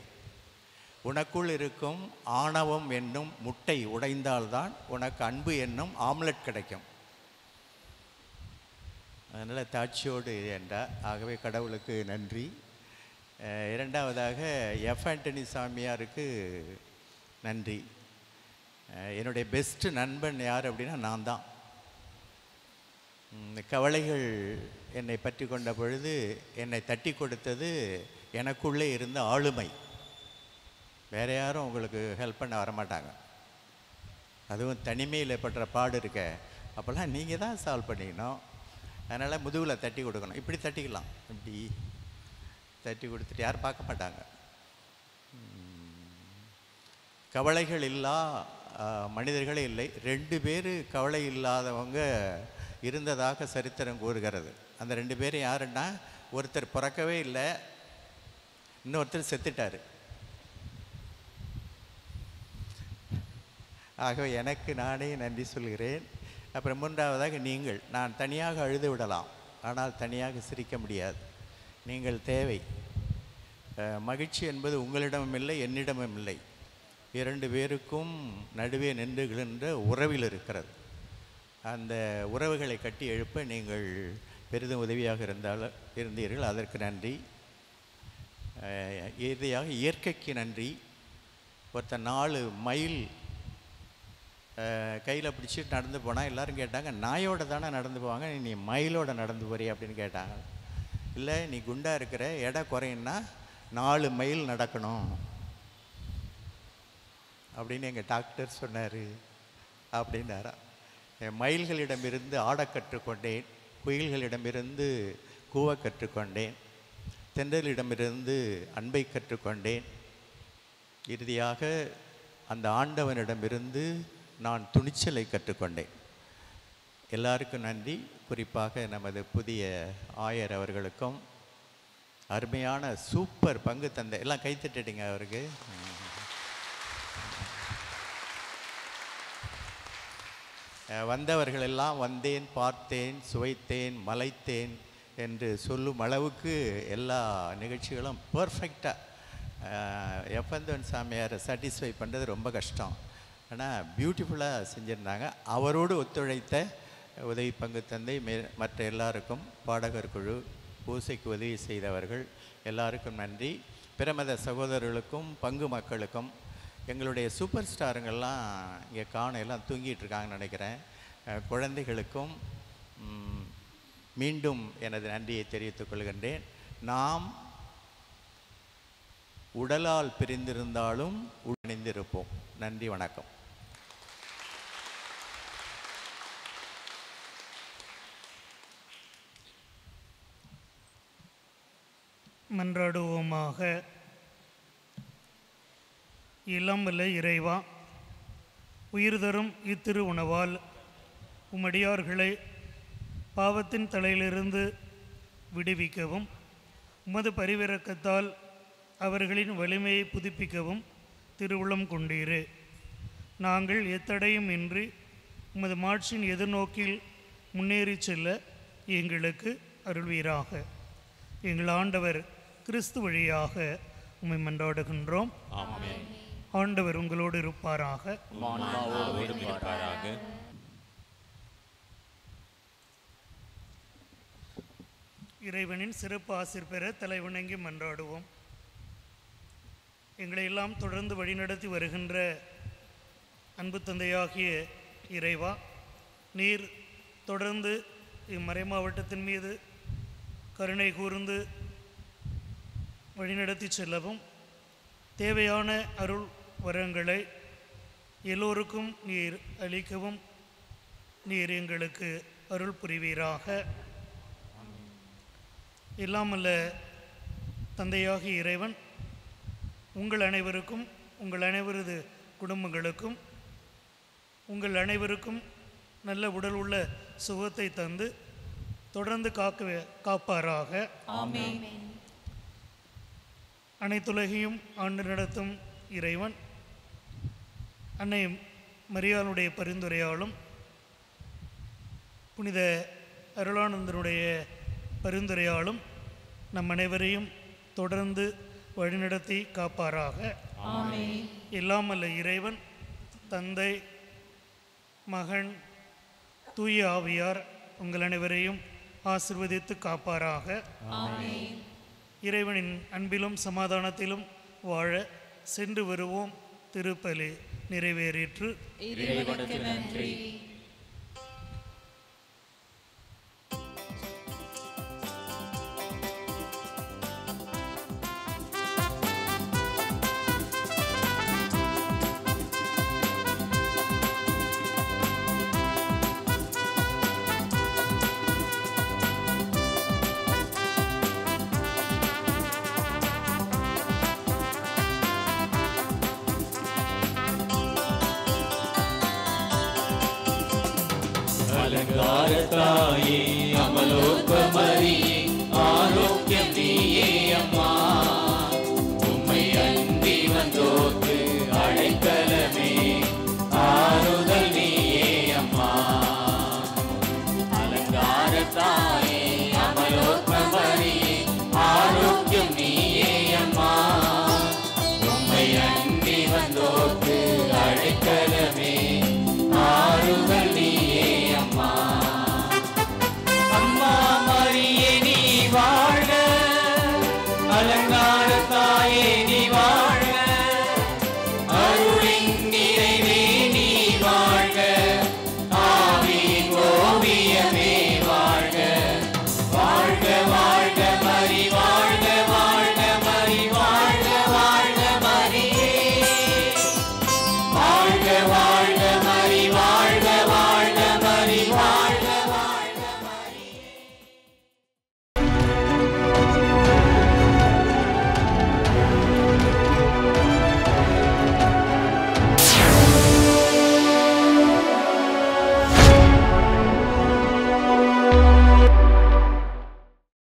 உனக்குள் இருக்கும் ஆணவம் என்னும் முட்டை உடைந்தால்தான் உனக்கு அன்பு என்னும் ஆம்லெட் கிடைக்கும். அதனால் தாட்சியோடு என்றார். ஆகவே கடவுளுக்கு நன்றி. இரண்டாவதாக ஆண்டனி சாமியாருக்கு நன்றி. என்னுடைய பெஸ்ட்டு நண்பன் யார் அப்படின்னா நான் தான். கவலைகள் என்னை பற்றி கொண்ட பொழுது என்னை தட்டி கொடுத்தது எனக்குள்ளே இருந்த ஆளுமை. வேறு யாரும் உங்களுக்கு ஹெல்ப் பண்ண வரமாட்டாங்க. அதுவும் தனிமையில் படுற பாடு இருக்க, அப்போல்லாம் நீங்கள் தான் சால்வ் பண்ணிக்கணும். அதனால் முதுகில் தட்டி கொடுக்கணும். இப்படி தட்டிக்கலாம், இப்படி தட்டி கொடுத்துட்டு யாரும் பார்க்க மாட்டாங்க. கவலைகள் இல்லா மனிதர்களே இல்லை. 2 பேர் கவலை இல்லாதவங்க இருந்ததாக சரித்திரம் கூறுகிறது. அந்த 2 பேர் யாருன்னா, ஒருத்தர் பிறக்கவே இல்லை, இன்னொருத்தர் செத்துட்டார். ஆகவே எனக்கு நானே நன்றி சொல்கிறேன். அப்புறம் 3வதாக நீங்கள். நான் தனியாக அழுது விடலாம், ஆனால் தனியாக சிரிக்க முடியாது. நீங்கள் தேவை. மகிழ்ச்சி என்பது உங்களிடமும் இல்லை, என்னிடமும் இல்லை. 2 பேருக்கும் நடுவே நின்றுகின்ற உறவில் இருக்கிறது. அந்த உறவுகளை கட்டி எழுப்ப நீங்கள் பெரிதும் உதவியாக இருந்தீர்கள். அதற்கு நன்றி. இறுதியாக இயற்கைக்கு நன்றி. ஒருத்தர் 4 மைல் கையில் பிடிச்சிட்டு நடந்து போனால் எல்லோரும் கேட்டாங்க, நாயோட தானே நடந்து போவாங்க, நீ மயிலோட நடந்து போறிய அப்படின்னு கேட்டாங்க. இல்லை, நீ குண்டாக இருக்கிற, எடை குறையுன்னா 4 மைல் நடக்கணும் அப்படின்னு எங்கள் டாக்டர் சொன்னார் அப்படின்னாரா. மயில்களிடமிருந்து ஆட கற்றுக்கொண்டேன், குயில்களிடமிருந்து கூவ கற்றுக்கொண்டேன், தென்றலிடமிருந்து அன்பை கற்றுக்கொண்டேன். இறுதியாக அந்த ஆண்டவனிடமிருந்து நான் துணிச்சலை கற்றுக்கொண்டேன். எல்லாருக்கும் நன்றி. குறிப்பாக நமது புதிய ஆயர் அவர்களுக்கும் அருமையான சூப்பர் பங்கு தந்தை. எல்லாம் கைத்தட்டிங்க அவருக்கு. வந்தவர்களெல்லாம் வந்தேன், பார்த்தேன், சுவைத்தேன், மலைத்தேன் என்று சொல்லும் அளவுக்கு எல்லா நிகழ்ச்சிகளும் பர்ஃபெக்டாக எஃப்எந்தோன் சாமியாரை சாட்டிஸ்ஃபை பண்ணுறது ரொம்ப கஷ்டம். ஆனால் பியூட்டிஃபுல்லாக செஞ்சுருந்தாங்க. அவரோடு ஒத்துழைத்த உதவி பங்கு தந்தை மற்ற எல்லாருக்கும், பாடகர் குழு, பூசைக்கு உதவி செய்தவர்கள் எல்லாருக்கும் நன்றி. பிரமத சகோதரர்களுக்கும் பங்கு மக்களுக்கும், எங்களுடைய சூப்பர் ஸ்டாருங்கள்லாம் இங்கே எல்லாம் தூங்கிட்டு இருக்காங்கன்னு நினைக்கிறேன். குழந்தைகளுக்கும் மீண்டும் எனது நன்றியை தெரிவித்துக் கொள்கின்றேன். நாம் உடலால் பிரிந்திருந்தாலும் இணைந்திருப்போம். நன்றி, வணக்கம். மன்றாடுவோமாக. இளம் வல்ல இறைவா, உயிர் தரும் இத்திரு உணவால் உமடியார்களை பாவத்தின் தலையிலிருந்து விடுவிக்கவும், உமது பரிவிரக்கத்தால் அவர்களின் வலிமையை புதுப்பிக்கவும் திருவுளம் கொண்டீரே. நாங்கள் எத்தடையும் இன்றி உமது மாட்சியின் எதிர்நோக்கில் முன்னேறி செல்ல எங்களுக்கு அருள்வீராக. எங்கள் ஆண்டவர் கிறிஸ்து வழியாக உம்மை மன்றாடுகின்றோம். ஆண்டவர் உங்களோடு இருப்பாராக. இறைவனின் சிறப்பு ஆசிர் பெற தலைவணங்கி மன்றாடுவோம். எங்களை எல்லாம் தொடர்ந்து வழிநடத்தி வருகின்ற அன்பு தந்தையாகிய இறைவா, நீர் தொடர்ந்து இம்மறை மாவட்டத்தின் மீது கருணை கூர்ந்து வழிநடத்தி செல்லவும், தேவையான அருள் வரங்களை எல்லோருக்கும் நீர் அளிக்கவும் நீர் எங்களுக்கு அருள் புரிவீராக. எல்லாமல்ல தந்தையாகிய இறைவன் உங்கள் அனைவருக்கும், உங்கள் அனைவரது குடும்பங்களுக்கும், உங்கள் அனைவருக்கும் நல்ல உடல் உள்ள சுகத்தை தந்து தொடர்ந்து காப்பாராக. அனைத்துலகையும் ஆண்டு நடத்தும் இறைவன் அன்னை மரியாளுடைய பரிந்துரையாலும் புனித அருளானந்தனுடைய பரிந்துரையாலும் நம் அனைவரையும் தொடர்ந்து வழிநடத்தி காப்பாராக. எல்லாமல்ல இறைவன் தந்தை, மகன், தூய ஆவியார் உங்கள் அனைவரையும் ஆசிர்வதித்து காப்பாராக. இறைவனின் அன்பிலும் சமாதானத்திலும் வாழ சென்று வருவோம். திருப்பலி நிறைவேறிற்று. அலங்கார தாயே, அமலோக மரியே,